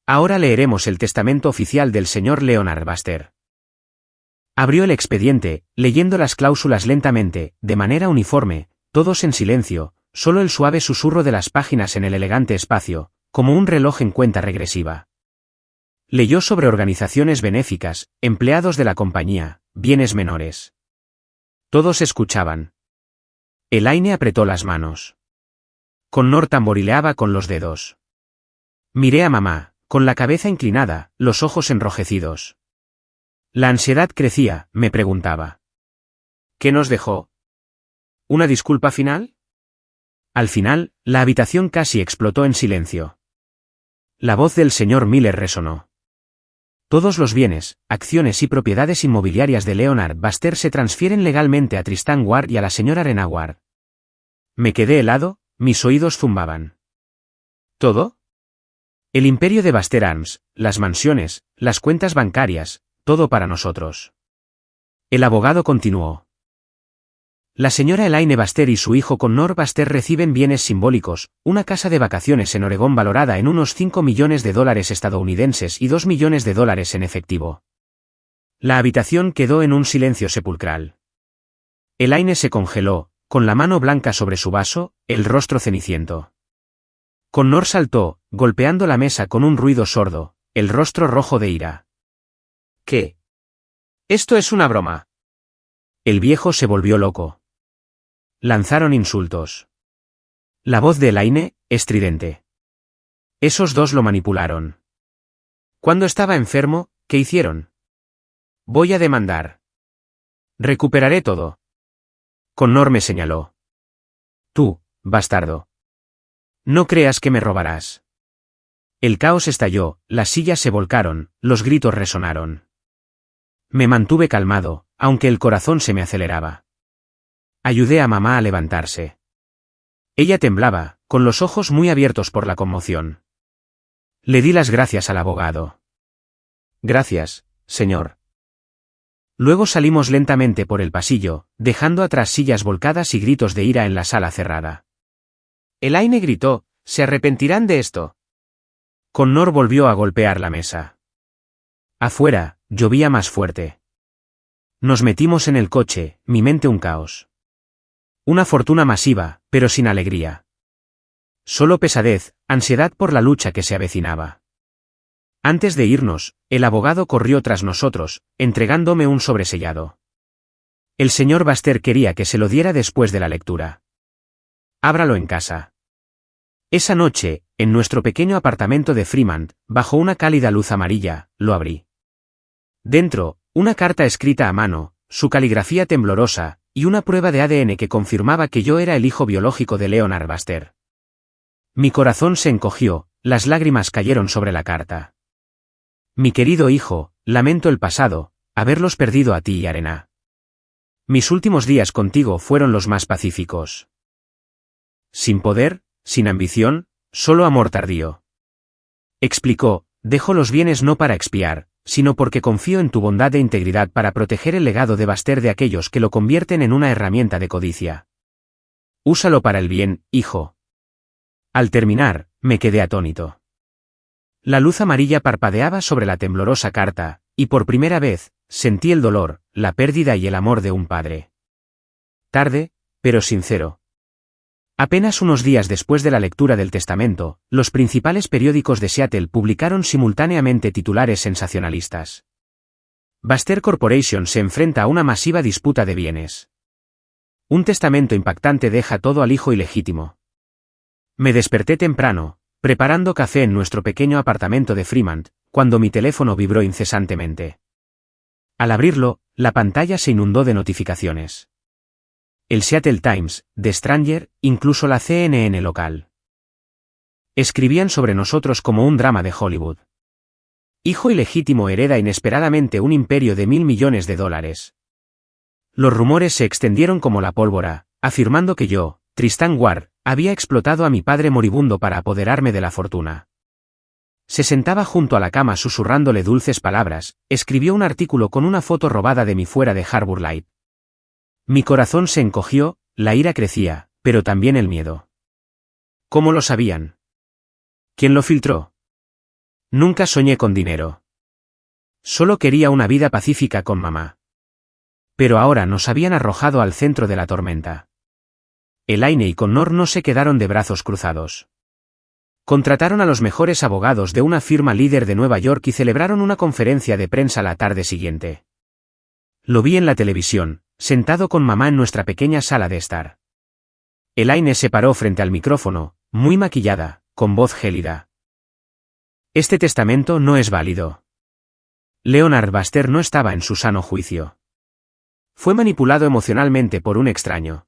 Ahora leeremos el testamento oficial del señor Leonard Baxter». Abrió el expediente, leyendo las cláusulas lentamente, de manera uniforme, todos en silencio, solo el suave susurro de las páginas en el elegante espacio, como un reloj en cuenta regresiva. Leyó sobre organizaciones benéficas, empleados de la compañía, bienes menores. Todos escuchaban. Elaine apretó las manos. Connor tamborileaba con los dedos. Miré a mamá, con la cabeza inclinada, los ojos enrojecidos. La ansiedad crecía, me preguntaba. ¿Qué nos dejó? ¿Una disculpa final? Al final, la habitación casi explotó en silencio. La voz del señor Miller resonó. Todos los bienes, acciones y propiedades inmobiliarias de Leonard Baxter se transfieren legalmente a Tristan Ward y a la señora Rena Ward. Me quedé helado, mis oídos zumbaban. ¿Todo? El imperio de Baxter Arms, las mansiones, las cuentas bancarias, todo para nosotros. El abogado continuó. La señora Elaine Baxter y su hijo Connor Baxter reciben bienes simbólicos, una casa de vacaciones en Oregón valorada en unos $5 millones estadounidenses y $2 millones en efectivo. La habitación quedó en un silencio sepulcral. Elaine se congeló, con la mano blanca sobre su vaso, el rostro ceniciento. Connor saltó, golpeando la mesa con un ruido sordo, el rostro rojo de ira. ¿Qué? Esto es una broma. El viejo se volvió loco. Lanzaron insultos. La voz de Elaine, estridente. Esos dos lo manipularon. Cuando estaba enfermo, ¿qué hicieron? Voy a demandar. Recuperaré todo. Connor me señaló. Tú, bastardo. No creas que me robarás. El caos estalló, las sillas se volcaron, los gritos resonaron. Me mantuve calmado, aunque el corazón se me aceleraba. Ayudé a mamá a levantarse. Ella temblaba, con los ojos muy abiertos por la conmoción. Le di las gracias al abogado. Gracias, señor. Luego salimos lentamente por el pasillo, dejando atrás sillas volcadas y gritos de ira en la sala cerrada. Elaine gritó, «¿Se arrepentirán de esto?». Connor volvió a golpear la mesa. Afuera, llovía más fuerte. Nos metimos en el coche, mi mente un caos. Una fortuna masiva, pero sin alegría. Solo pesadez, ansiedad por la lucha que se avecinaba. Antes de irnos, el abogado corrió tras nosotros, entregándome un sobresellado. El señor Baxter quería que se lo diera después de la lectura. Ábralo en casa. Esa noche, en nuestro pequeño apartamento de Fremont, bajo una cálida luz amarilla, lo abrí. Dentro, una carta escrita a mano, su caligrafía temblorosa, y una prueba de ADN que confirmaba que yo era el hijo biológico de Leonard Baxter. Mi corazón se encogió, las lágrimas cayeron sobre la carta. Mi querido hijo, lamento el pasado, haberlos perdido a ti y Arena. Mis últimos días contigo fueron los más pacíficos. Sin poder, sin ambición, solo amor tardío. Explicó, dejo los bienes no para expiar, sino porque confío en tu bondad e integridad para proteger el legado de Bastet de aquellos que lo convierten en una herramienta de codicia. Úsalo para el bien, hijo. Al terminar, me quedé atónito. La luz amarilla parpadeaba sobre la temblorosa carta, y por primera vez, sentí el dolor, la pérdida y el amor de un padre. Tarde, pero sincero. Apenas unos días después de la lectura del testamento, los principales periódicos de Seattle publicaron simultáneamente titulares sensacionalistas. Bastet Corporation se enfrenta a una masiva disputa de bienes. Un testamento impactante deja todo al hijo ilegítimo. Me desperté temprano, preparando café en nuestro pequeño apartamento de Fremont, cuando mi teléfono vibró incesantemente. Al abrirlo, la pantalla se inundó de notificaciones. El Seattle Times, The Stranger, incluso la CNN local. Escribían sobre nosotros como un drama de Hollywood. Hijo ilegítimo hereda inesperadamente un imperio de $1.000 millones. Los rumores se extendieron como la pólvora, afirmando que yo, Tristan Ward, había explotado a mi padre moribundo para apoderarme de la fortuna. Se sentaba junto a la cama susurrándole dulces palabras, escribió un artículo con una foto robada de mí fuera de Harbor Light. Mi corazón se encogió, la ira crecía, pero también el miedo. ¿Cómo lo sabían? ¿Quién lo filtró? Nunca soñé con dinero. Solo quería una vida pacífica con mamá. Pero ahora nos habían arrojado al centro de la tormenta. Elaine y Connor no se quedaron de brazos cruzados. Contrataron a los mejores abogados de una firma líder de Nueva York y celebraron una conferencia de prensa la tarde siguiente. Lo vi en la televisión, sentado con mamá en nuestra pequeña sala de estar. Elaine se paró frente al micrófono, muy maquillada, con voz gélida. Este testamento no es válido. Leonard Bastet no estaba en su sano juicio. Fue manipulado emocionalmente por un extraño.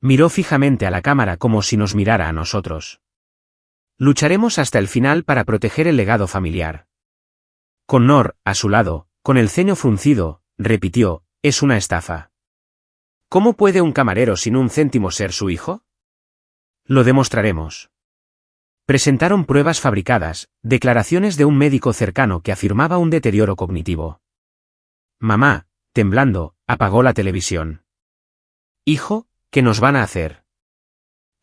Miró fijamente a la cámara como si nos mirara a nosotros. Lucharemos hasta el final para proteger el legado familiar. Connor, a su lado, con el ceño fruncido, repitió, es una estafa. ¿Cómo puede un camarero sin un céntimo ser su hijo? Lo demostraremos. Presentaron pruebas fabricadas, declaraciones de un médico cercano que afirmaba un deterioro cognitivo. Mamá, temblando, apagó la televisión. Hijo, ¿qué nos van a hacer?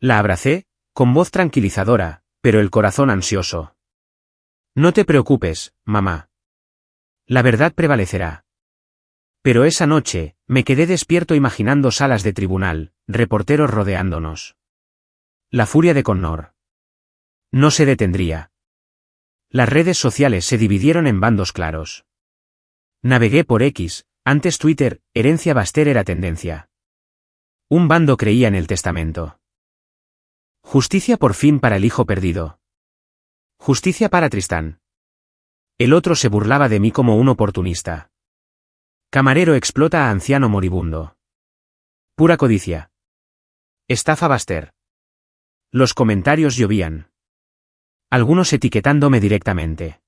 La abracé, con voz tranquilizadora, pero el corazón ansioso. No te preocupes, mamá. La verdad prevalecerá. Pero esa noche, me quedé despierto imaginando salas de tribunal, reporteros rodeándonos. La furia de Connor. No se detendría. Las redes sociales se dividieron en bandos claros. Navegué por X, antes Twitter, herencia Bastet era tendencia. Un bando creía en el testamento. Justicia por fin para el hijo perdido. Justicia para Tristan. El otro se burlaba de mí como un oportunista. Camarero explota a anciano moribundo. Pura codicia. Estafa Bastet. Los comentarios llovían. Algunos etiquetándome directamente.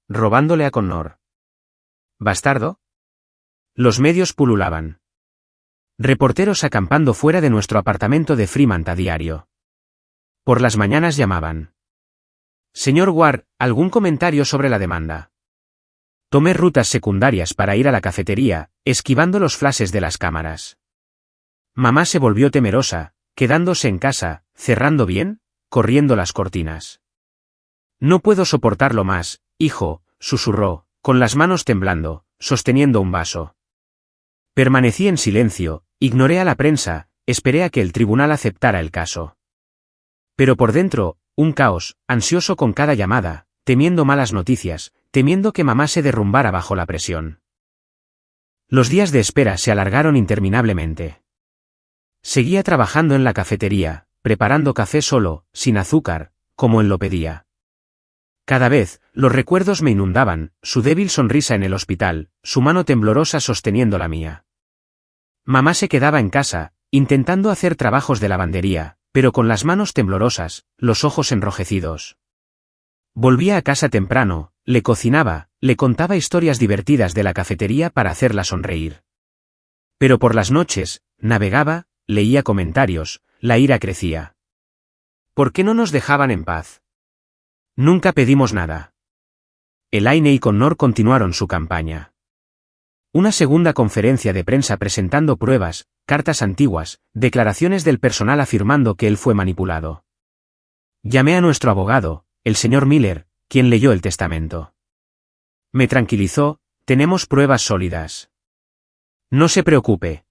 Robándole a Connor. ¿Bastardo? Los medios pululaban. Reporteros acampando fuera de nuestro apartamento de Fremont a diario. Por las mañanas llamaban. Señor Ward, ¿algún comentario sobre la demanda? Tomé rutas secundarias para ir a la cafetería, esquivando los flashes de las cámaras. Mamá se volvió temerosa, quedándose en casa, cerrando bien, corriendo las cortinas. No puedo soportarlo más, hijo, susurró, con las manos temblando, sosteniendo un vaso. Permanecí en silencio, ignoré a la prensa, esperé a que el tribunal aceptara el caso. Pero por dentro, un caos, ansioso con cada llamada, temiendo malas noticias, temiendo que mamá se derrumbara bajo la presión. Los días de espera se alargaron interminablemente. Seguía trabajando en la cafetería, preparando café solo, sin azúcar, como él lo pedía. Cada vez, los recuerdos me inundaban, su débil sonrisa en el hospital, su mano temblorosa sosteniendo la mía. Mamá se quedaba en casa, intentando hacer trabajos de lavandería, pero con las manos temblorosas, los ojos enrojecidos. Volvía a casa temprano, le cocinaba, le contaba historias divertidas de la cafetería para hacerla sonreír. Pero por las noches, navegaba, leía comentarios, la ira crecía. ¿Por qué no nos dejaban en paz? Nunca pedimos nada. Elaine y Connor continuaron su campaña. Una segunda conferencia de prensa presentando pruebas, cartas antiguas, declaraciones del personal afirmando que él fue manipulado. Llamé a nuestro abogado, el señor Miller, quien leyó el testamento. Me tranquilizó, tenemos pruebas sólidas. No se preocupe.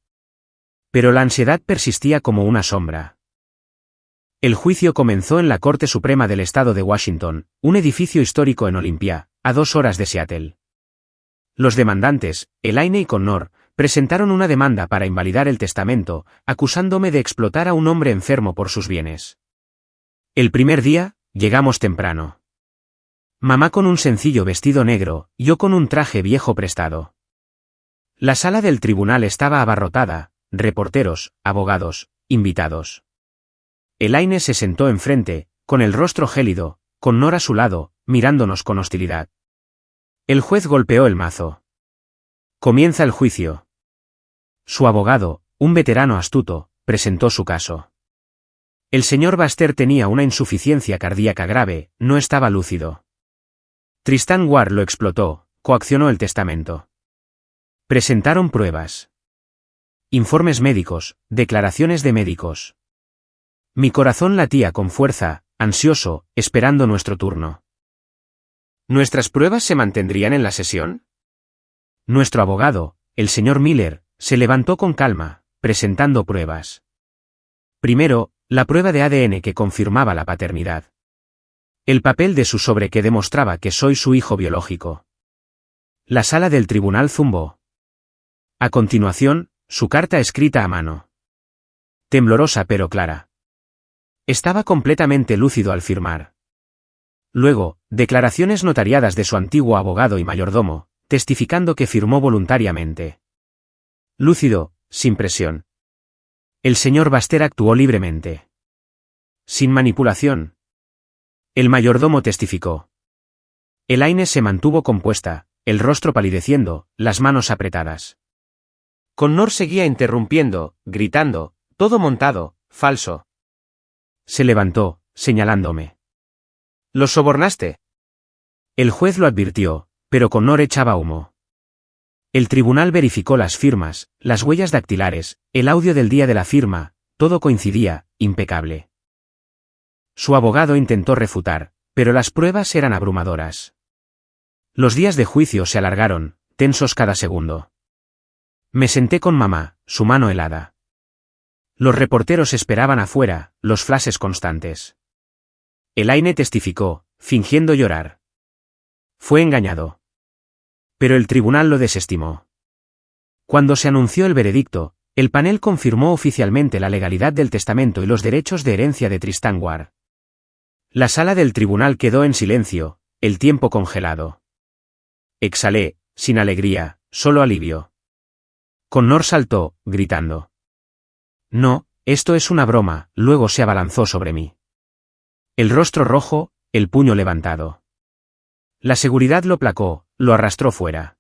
Pero la ansiedad persistía como una sombra. El juicio comenzó en la Corte Suprema del Estado de Washington, un edificio histórico en Olympia, a 2 horas de Seattle. Los demandantes, Elaine y Connor, presentaron una demanda para invalidar el testamento, acusándome de explotar a un hombre enfermo por sus bienes. El primer día, llegamos temprano. Mamá con un sencillo vestido negro, yo con un traje viejo prestado. La sala del tribunal estaba abarrotada, reporteros, abogados, invitados. Elaine se sentó enfrente, con el rostro gélido, Connor a su lado, mirándonos con hostilidad. El juez golpeó el mazo. Comienza el juicio. Su abogado, un veterano astuto, presentó su caso. El señor Baxter tenía una insuficiencia cardíaca grave, no estaba lúcido. Tristan Ward lo explotó, coaccionó el testamento. Presentaron pruebas. Informes médicos, declaraciones de médicos. Mi corazón latía con fuerza, ansioso, esperando nuestro turno. ¿Nuestras pruebas se mantendrían en la sesión? Nuestro abogado, el señor Miller, se levantó con calma, presentando pruebas. Primero, la prueba de ADN que confirmaba la paternidad. El papel de su sobre que demostraba que soy su hijo biológico. La sala del tribunal zumbó. A continuación, su carta escrita a mano. Temblorosa pero clara. Estaba completamente lúcido al firmar. Luego, declaraciones notariadas de su antiguo abogado y mayordomo, testificando que firmó voluntariamente. Lúcido, sin presión. El señor Baxter actuó libremente. Sin manipulación. El mayordomo testificó. Elaine se mantuvo compuesta, el rostro palideciendo, las manos apretadas. Connor seguía interrumpiendo, gritando, todo montado, falso. Se levantó, señalándome. ¿Los sobornaste? El juez lo advirtió, pero Connor echaba humo. El tribunal verificó las firmas, las huellas dactilares, el audio del día de la firma, todo coincidía, impecable. Su abogado intentó refutar, pero las pruebas eran abrumadoras. Los días de juicio se alargaron, tensos cada segundo. Me senté con mamá, su mano helada. Los reporteros esperaban afuera, los flashes constantes. Elaine testificó, fingiendo llorar. Fue engañado. Pero el tribunal lo desestimó. Cuando se anunció el veredicto, el panel confirmó oficialmente la legalidad del testamento y los derechos de herencia de Tristan Ward. La sala del tribunal quedó en silencio, el tiempo congelado. Exhalé, sin alegría, solo alivio. Connor saltó, gritando. No, esto es una broma, luego se abalanzó sobre mí. El rostro rojo, el puño levantado. La seguridad lo placó, lo arrastró fuera.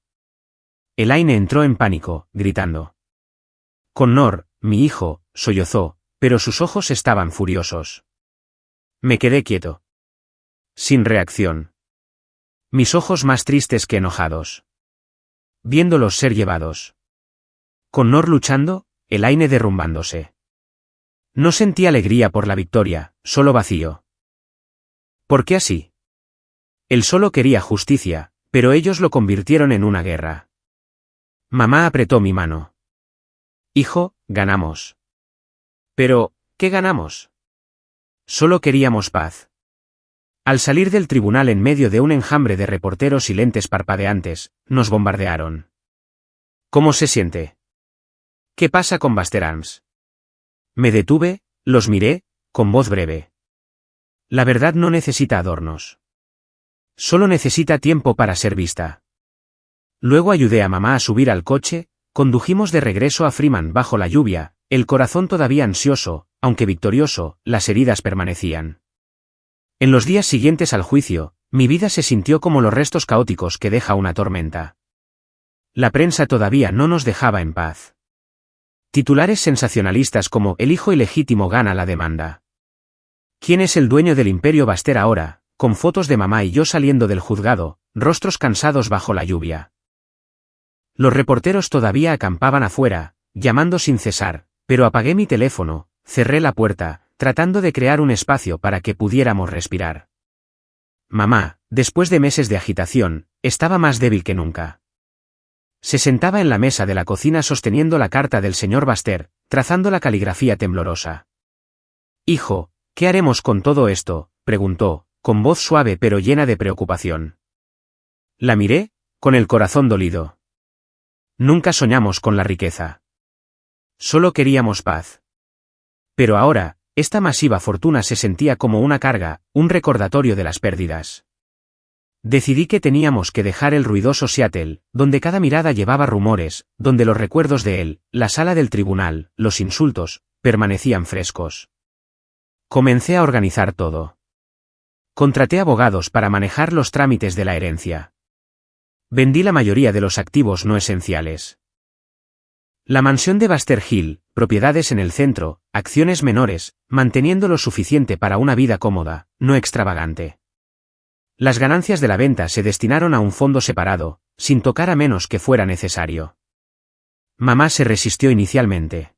Elaine entró en pánico, gritando. Connor, mi hijo, sollozó, pero sus ojos estaban furiosos. Me quedé quieto. Sin reacción. Mis ojos más tristes que enojados. Viéndolos ser llevados. Connor luchando, Elaine derrumbándose. No sentí alegría por la victoria, solo vacío. ¿Por qué así? Él solo quería justicia, pero ellos lo convirtieron en una guerra. Mamá apretó mi mano. Hijo, ganamos. Pero, ¿qué ganamos? Solo queríamos paz. Al salir del tribunal en medio de un enjambre de reporteros y lentes parpadeantes, nos bombardearon. ¿Cómo se siente? ¿Qué pasa con Baxter Arms? Me detuve, los miré, con voz breve. La verdad no necesita adornos. Solo necesita tiempo para ser vista. Luego ayudé a mamá a subir al coche, condujimos de regreso a Freeman bajo la lluvia, el corazón todavía ansioso, aunque victorioso, las heridas permanecían. En los días siguientes al juicio, mi vida se sintió como los restos caóticos que deja una tormenta. La prensa todavía no nos dejaba en paz. Titulares sensacionalistas como "El hijo ilegítimo gana la demanda". ¿Quién es el dueño del imperio Baster ahora?, con fotos de mamá y yo saliendo del juzgado, rostros cansados bajo la lluvia. Los reporteros todavía acampaban afuera, llamando sin cesar, pero apagué mi teléfono, cerré la puerta, tratando de crear un espacio para que pudiéramos respirar. Mamá, después de meses de agitación, estaba más débil que nunca. Se sentaba en la mesa de la cocina sosteniendo la carta del señor Baster, trazando la caligrafía temblorosa. «Hijo, ¿qué haremos con todo esto?», preguntó, con voz suave pero llena de preocupación. La miré, con el corazón dolido. Nunca soñamos con la riqueza. Solo queríamos paz. Pero ahora, esta masiva fortuna se sentía como una carga, un recordatorio de las pérdidas. Decidí que teníamos que dejar el ruidoso Seattle, donde cada mirada llevaba rumores, donde los recuerdos de él, la sala del tribunal, los insultos, permanecían frescos. Comencé a organizar todo. Contraté abogados para manejar los trámites de la herencia. Vendí la mayoría de los activos no esenciales. La mansión de Baster Hill, propiedades en el centro, acciones menores, manteniendo lo suficiente para una vida cómoda, no extravagante. Las ganancias de la venta se destinaron a un fondo separado, sin tocar a menos que fuera necesario. Mamá se resistió inicialmente.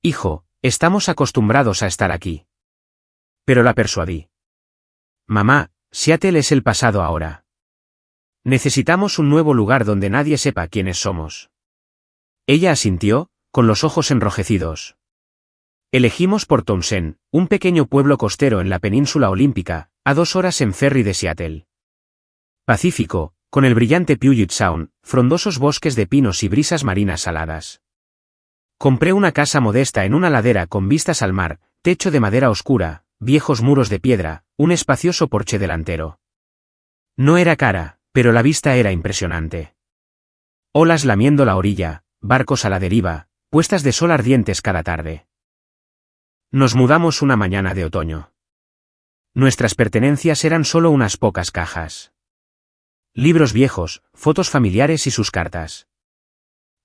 «Hijo, estamos acostumbrados a estar aquí». Pero la persuadí. «Mamá, Seattle es el pasado ahora. Necesitamos un nuevo lugar donde nadie sepa quiénes somos». Ella asintió, con los ojos enrojecidos. Elegimos Port Townsend, un pequeño pueblo costero en la península olímpica, a 2 horas en ferry de Seattle. Pacífico, con el brillante Puget Sound, frondosos bosques de pinos y brisas marinas saladas. Compré una casa modesta en una ladera con vistas al mar, techo de madera oscura, viejos muros de piedra, un espacioso porche delantero. No era cara, pero la vista era impresionante. Olas lamiendo la orilla, barcos a la deriva, puestas de sol ardientes cada tarde. Nos mudamos una mañana de otoño. Nuestras pertenencias eran solo unas pocas cajas. Libros viejos, fotos familiares y sus cartas.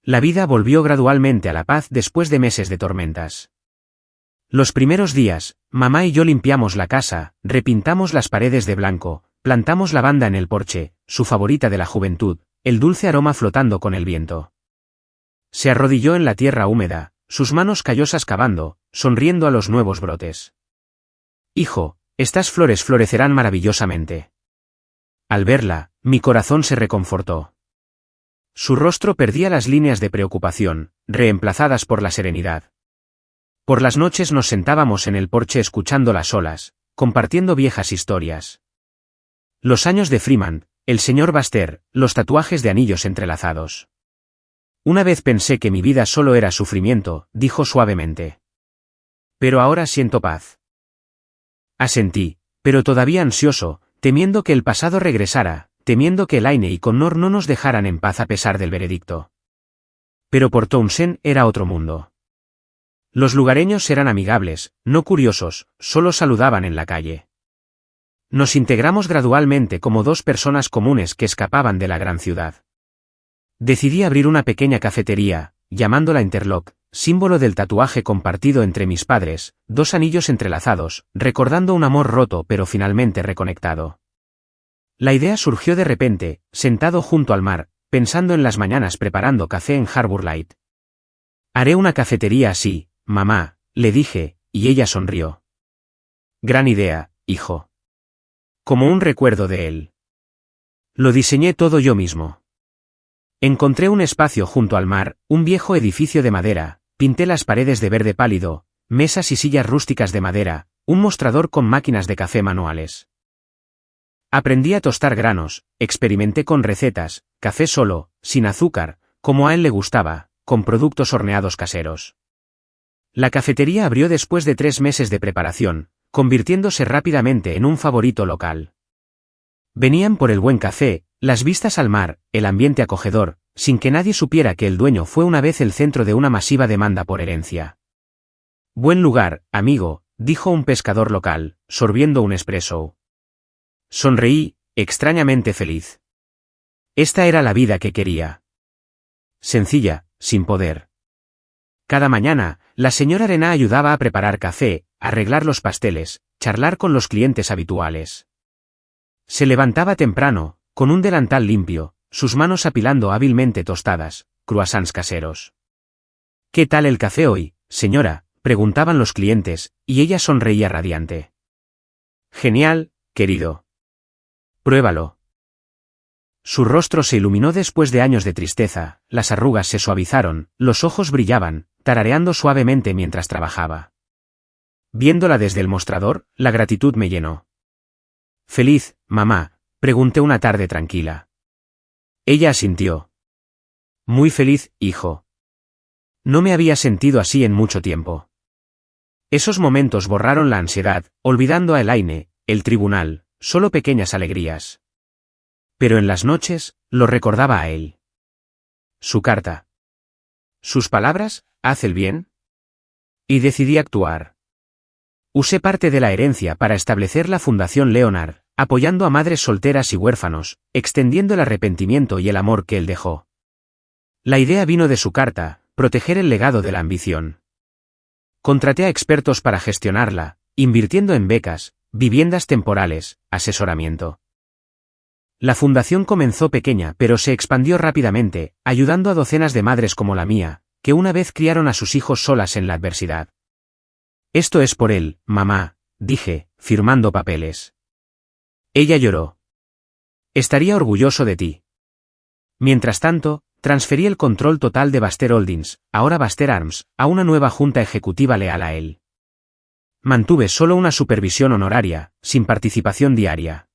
La vida volvió gradualmente a la paz después de meses de tormentas. Los primeros días, mamá y yo limpiamos la casa, repintamos las paredes de blanco, plantamos lavanda en el porche, su favorita de la juventud, el dulce aroma flotando con el viento. Se arrodilló en la tierra húmeda, sus manos callosas cavando, sonriendo a los nuevos brotes. «Hijo, estas flores florecerán maravillosamente». Al verla, mi corazón se reconfortó. Su rostro perdía las líneas de preocupación, reemplazadas por la serenidad. Por las noches nos sentábamos en el porche escuchando las olas, compartiendo viejas historias. Los años de Freeman, el señor Baster, los tatuajes de anillos entrelazados. «Una vez pensé que mi vida solo era sufrimiento», dijo suavemente. «Pero ahora siento paz». Asentí, pero todavía ansioso, temiendo que el pasado regresara, temiendo que Elaine y Connor no nos dejaran en paz a pesar del veredicto. Pero Port Townsend era otro mundo. Los lugareños eran amigables, no curiosos, solo saludaban en la calle. Nos integramos gradualmente como dos personas comunes que escapaban de la gran ciudad. Decidí abrir una pequeña cafetería, llamándola Interlock, símbolo del tatuaje compartido entre mis padres, 2 anillos entrelazados, recordando un amor roto pero finalmente reconectado. La idea surgió de repente, sentado junto al mar, pensando en las mañanas preparando café en Harbour Light. «Haré una cafetería así, mamá», le dije, y ella sonrió. «Gran idea, hijo». Como un recuerdo de él. Lo diseñé todo yo mismo. Encontré un espacio junto al mar, un viejo edificio de madera, pinté las paredes de verde pálido, mesas y sillas rústicas de madera, un mostrador con máquinas de café manuales. Aprendí a tostar granos, experimenté con recetas, café solo, sin azúcar, como a él le gustaba, con productos horneados caseros. La cafetería abrió después de 3 meses de preparación, convirtiéndose rápidamente en un favorito local. Venían por el buen café, las vistas al mar, el ambiente acogedor, sin que nadie supiera que el dueño fue una vez el centro de una masiva demanda por herencia. Buen lugar, amigo, dijo un pescador local, sorbiendo un espresso. Sonreí, extrañamente feliz. Esta era la vida que quería. Sencilla, sin poder. Cada mañana, la señora Arena ayudaba a preparar café, arreglar los pasteles, charlar con los clientes habituales. Se levantaba temprano, con un delantal limpio, sus manos apilando hábilmente tostadas, croissants caseros. ¿Qué tal el café hoy, señora?, preguntaban los clientes, y ella sonreía radiante. Genial, querido. Pruébalo. Su rostro se iluminó después de años de tristeza, las arrugas se suavizaron, los ojos brillaban, tarareando suavemente mientras trabajaba. Viéndola desde el mostrador, la gratitud me llenó. ¿Feliz, mamá?, pregunté una tarde tranquila. Ella asintió. Muy feliz, hijo. No me había sentido así en mucho tiempo. Esos momentos borraron la ansiedad, olvidando a Elaine, el tribunal, solo pequeñas alegrías. Pero en las noches, lo recordaba a él. Su carta. Sus palabras, haz el bien. Y decidí actuar. Usé parte de la herencia para establecer la Fundación Leonard, apoyando a madres solteras y huérfanos, extendiendo el arrepentimiento y el amor que él dejó. La idea vino de su carta, proteger el legado de la ambición. Contraté a expertos para gestionarla, invirtiendo en becas, viviendas temporales, asesoramiento. La fundación comenzó pequeña pero se expandió rápidamente, ayudando a docenas de madres como la mía, que una vez criaron a sus hijos solas en la adversidad. Esto es por él, mamá, dije, firmando papeles. Ella lloró. Estaría orgulloso de ti. Mientras tanto, transferí el control total de Baster Holdings, ahora Baster Arms, a una nueva junta ejecutiva leal a él. Mantuve solo una supervisión honoraria, sin participación diaria.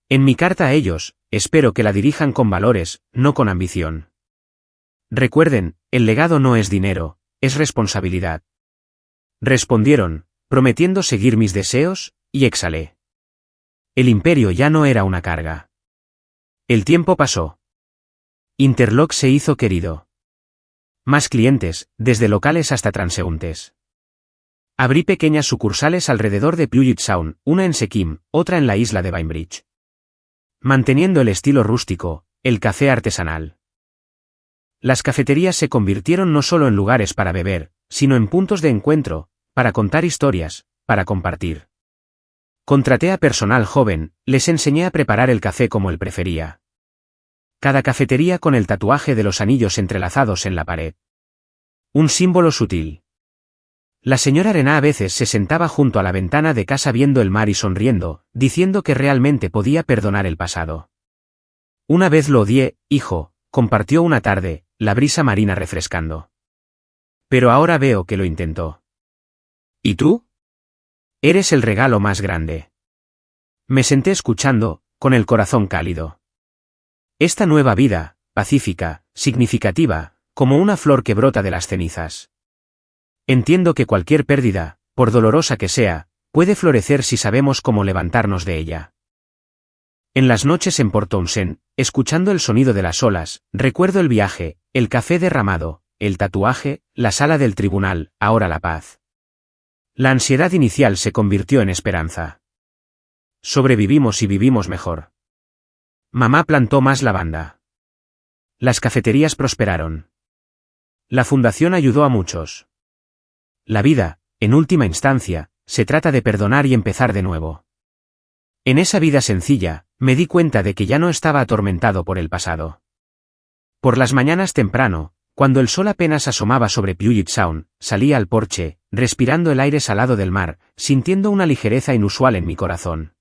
En mi carta a ellos, espero que la dirijan con valores, no con ambición. Recuerden, el legado no es dinero, es responsabilidad. Respondieron, prometiendo seguir mis deseos, y exhalé. El imperio ya no era una carga. El tiempo pasó. Interlock se hizo querido. Más clientes, desde locales hasta transeúntes. Abrí pequeñas sucursales alrededor de Puget Sound, una en Sikkim, otra en la isla de Bainbridge. Manteniendo el estilo rústico, el café artesanal. Las cafeterías se convirtieron no solo en lugares para beber, sino en puntos de encuentro, para contar historias, para compartir. Contraté a personal joven, les enseñé a preparar el café como él prefería. Cada cafetería con el tatuaje de los anillos entrelazados en la pared. Un símbolo sutil. La señora Arena a veces se sentaba junto a la ventana de casa viendo el mar y sonriendo, diciendo que realmente podía perdonar el pasado. Una vez lo odié, hijo, compartió una tarde, la brisa marina refrescando. Pero ahora veo que lo intentó. ¿Y tú? Eres el regalo más grande. Me senté escuchando, con el corazón cálido. Esta nueva vida, pacífica, significativa, como una flor que brota de las cenizas. Entiendo que cualquier pérdida, por dolorosa que sea, puede florecer si sabemos cómo levantarnos de ella. En las noches en Port Townsend, escuchando el sonido de las olas, recuerdo el viaje, el café derramado, el tatuaje, la sala del tribunal, ahora la paz. La ansiedad inicial se convirtió en esperanza. Sobrevivimos y vivimos mejor. Mamá plantó más lavanda. Las cafeterías prosperaron. La fundación ayudó a muchos. La vida, en última instancia, se trata de perdonar y empezar de nuevo. En esa vida sencilla, me di cuenta de que ya no estaba atormentado por el pasado. Por las mañanas temprano, cuando el sol apenas asomaba sobre Puget Sound, salía al porche, respirando el aire salado del mar, sintiendo una ligereza inusual en mi corazón.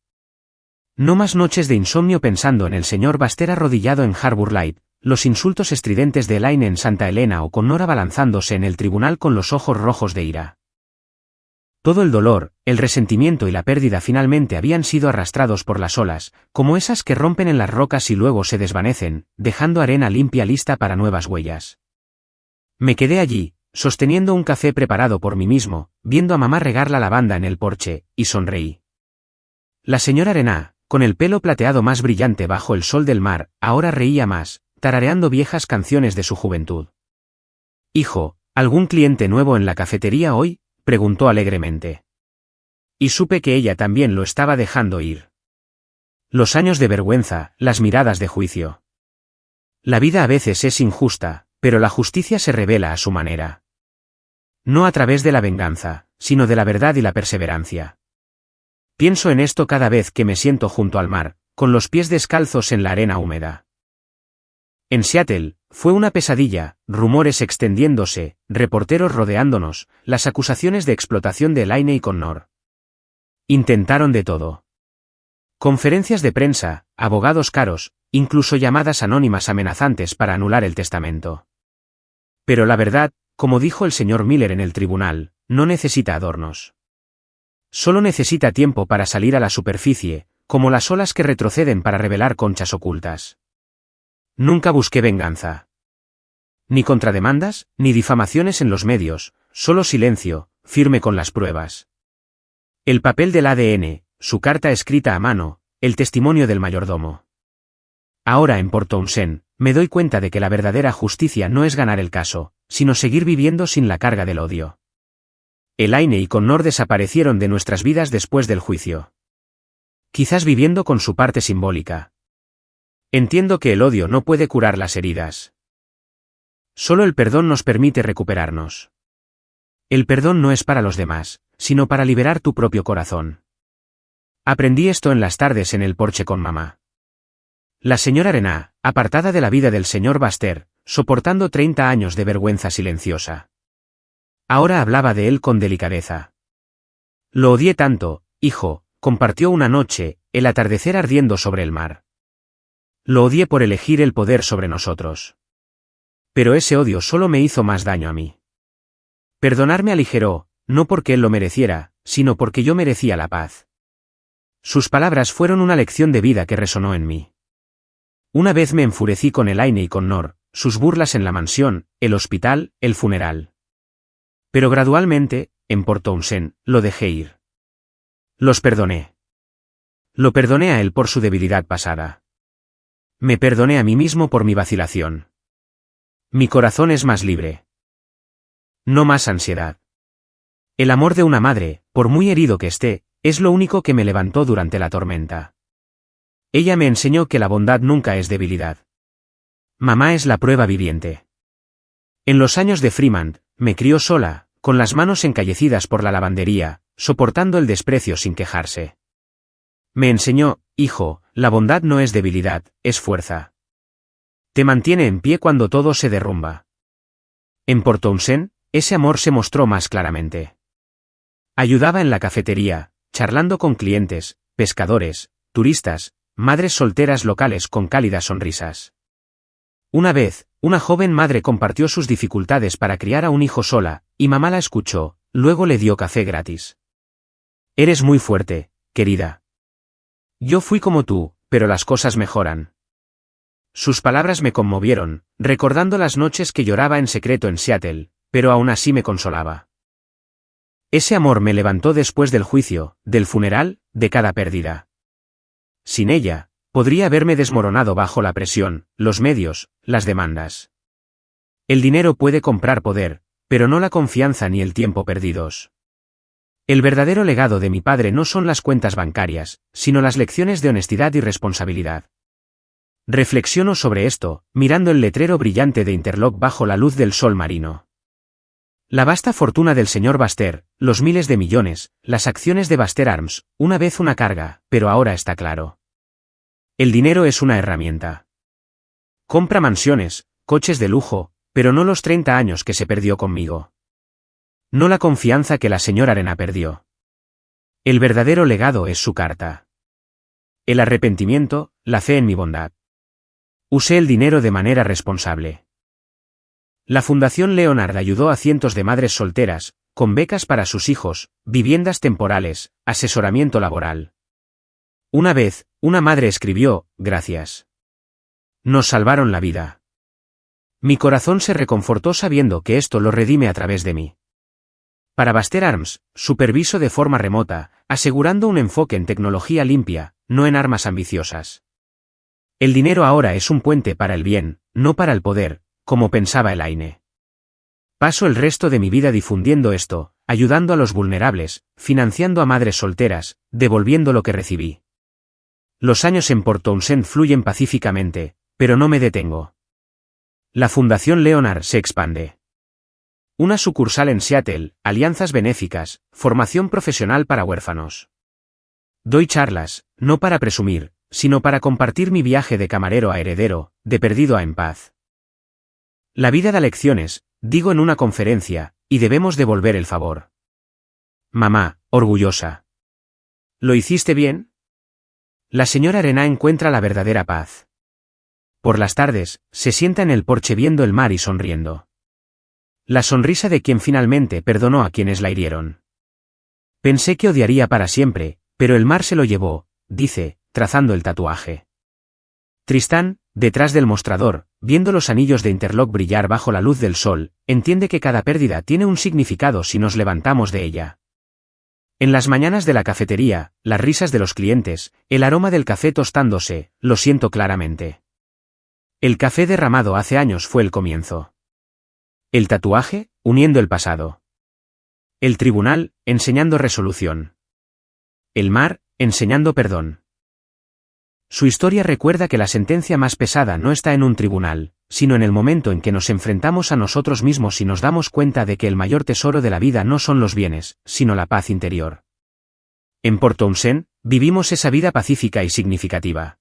No más noches de insomnio pensando en el señor Baster arrodillado en Harbour Light, los insultos estridentes de Elaine en Santa Elena o con Nora balanzándose en el tribunal con los ojos rojos de ira. Todo el dolor, el resentimiento y la pérdida finalmente habían sido arrastrados por las olas, como esas que rompen en las rocas y luego se desvanecen, dejando arena limpia lista para nuevas huellas. Me quedé allí, sosteniendo un café preparado por mí mismo, viendo a mamá regar la lavanda en el porche, y sonreí. La señora Arena, con el pelo plateado más brillante bajo el sol del mar, ahora reía más, tarareando viejas canciones de su juventud. Hijo, ¿algún cliente nuevo en la cafetería hoy?, preguntó alegremente. Y supe que ella también lo estaba dejando ir. Los años de vergüenza, las miradas de juicio. La vida a veces es injusta, pero la justicia se revela a su manera. No a través de la venganza, sino de la verdad y la perseverancia. Pienso en esto cada vez que me siento junto al mar, con los pies descalzos en la arena húmeda. En Seattle, fue una pesadilla, rumores extendiéndose, reporteros rodeándonos, las acusaciones de explotación de Elaine y Connor. Intentaron de todo. Conferencias de prensa, abogados caros, incluso llamadas anónimas amenazantes para anular el testamento. Pero la verdad, como dijo el señor Miller en el tribunal, no necesita adornos. Solo necesita tiempo para salir a la superficie, como las olas que retroceden para revelar conchas ocultas. Nunca busqué venganza. Ni contrademandas, ni difamaciones en los medios, solo silencio, firme con las pruebas. El papel del ADN, su carta escrita a mano, el testimonio del mayordomo. Ahora en Port Townsend, me doy cuenta de que la verdadera justicia no es ganar el caso, sino seguir viviendo sin la carga del odio. Elaine y Connor desaparecieron de nuestras vidas después del juicio. Quizás viviendo con su parte simbólica. Entiendo que el odio no puede curar las heridas. Solo el perdón nos permite recuperarnos. El perdón no es para los demás, sino para liberar tu propio corazón. Aprendí esto en las tardes en el porche con mamá. La señora Arena, apartada de la vida del señor Baxter, soportando 30 años de vergüenza silenciosa. Ahora hablaba de él con delicadeza. Lo odié tanto, hijo, compartió una noche, el atardecer ardiendo sobre el mar. Lo odié por elegir el poder sobre nosotros. Pero ese odio solo me hizo más daño a mí. Perdonar me aligeró, no porque él lo mereciera, sino porque yo merecía la paz. Sus palabras fueron una lección de vida que resonó en mí. Una vez me enfurecí con Elaine y Connor, sus burlas en la mansión, el hospital, el funeral. Pero gradualmente, en Port Townsend, lo dejé ir. Los perdoné. Lo perdoné a él por su debilidad pasada. Me perdoné a mí mismo por mi vacilación. Mi corazón es más libre. No más ansiedad. El amor de una madre, por muy herido que esté, es lo único que me levantó durante la tormenta. Ella me enseñó que la bondad nunca es debilidad. Mamá es la prueba viviente. En los años de Fremont, me crió sola, con las manos encallecidas por la lavandería, soportando el desprecio sin quejarse. Me enseñó, hijo, la bondad no es debilidad, es fuerza. Te mantiene en pie cuando todo se derrumba. En Port Townsend, ese amor se mostró más claramente. Ayudaba en la cafetería, charlando con clientes, pescadores, turistas, madres solteras locales con cálidas sonrisas. Una vez, una joven madre compartió sus dificultades para criar a un hijo sola, y mamá la escuchó, luego le dio café gratis. Eres muy fuerte, querida. Yo fui como tú, pero las cosas mejoran. Sus palabras me conmovieron, recordando las noches que lloraba en secreto en Seattle, pero aún así me consolaba. Ese amor me levantó después del juicio, del funeral, de cada pérdida. Sin ella, podría haberme desmoronado bajo la presión, los medios, las demandas. El dinero puede comprar poder, pero no la confianza ni el tiempo perdidos. El verdadero legado de mi padre no son las cuentas bancarias, sino las lecciones de honestidad y responsabilidad. Reflexiono sobre esto, mirando el letrero brillante de Interlock bajo la luz del sol marino. La vasta fortuna del señor Baxter, los miles de millones, las acciones de Baxter Arms, una vez una carga, pero ahora está claro. El dinero es una herramienta. Compra mansiones, coches de lujo, pero no los 30 años que se perdió conmigo. No la confianza que la señora Arena perdió. El verdadero legado es su carta. El arrepentimiento, la fe en mi bondad. Usé el dinero de manera responsable. La Fundación Leonard ayudó a cientos de madres solteras, con becas para sus hijos, viviendas temporales, asesoramiento laboral. Una vez, una madre escribió, gracias. Nos salvaron la vida. Mi corazón se reconfortó sabiendo que esto lo redime a través de mí. Para Baxter Arms, superviso de forma remota, asegurando un enfoque en tecnología limpia, no en armas ambiciosas. El dinero ahora es un puente para el bien, no para el poder, como pensaba Elaine. Paso el resto de mi vida difundiendo esto, ayudando a los vulnerables, financiando a madres solteras, devolviendo lo que recibí. Los años en Port Townsend fluyen pacíficamente, pero no me detengo. La Fundación Leonard se expande. Una sucursal en Seattle, alianzas benéficas, formación profesional para huérfanos. Doy charlas, no para presumir, sino para compartir mi viaje de camarero a heredero, de perdido a en paz. La vida da lecciones, digo en una conferencia, y debemos devolver el favor. Mamá, orgullosa. ¿Lo hiciste bien? La señora Arena encuentra la verdadera paz. Por las tardes, se sienta en el porche viendo el mar y sonriendo. La sonrisa de quien finalmente perdonó a quienes la hirieron. Pensé que odiaría para siempre, pero el mar se lo llevó, dice, trazando el tatuaje. Tristán, detrás del mostrador, viendo los anillos de interlock brillar bajo la luz del sol, entiende que cada pérdida tiene un significado si nos levantamos de ella. En las mañanas de la cafetería, las risas de los clientes, el aroma del café tostándose, lo siento claramente. El café derramado hace años fue el comienzo. El tatuaje, uniendo el pasado. El tribunal, enseñando resolución. El mar, enseñando perdón. Su historia recuerda que la sentencia más pesada no está en un tribunal, sino en el momento en que nos enfrentamos a nosotros mismos y nos damos cuenta de que el mayor tesoro de la vida no son los bienes, sino la paz interior. En Port Townsend, vivimos esa vida pacífica y significativa.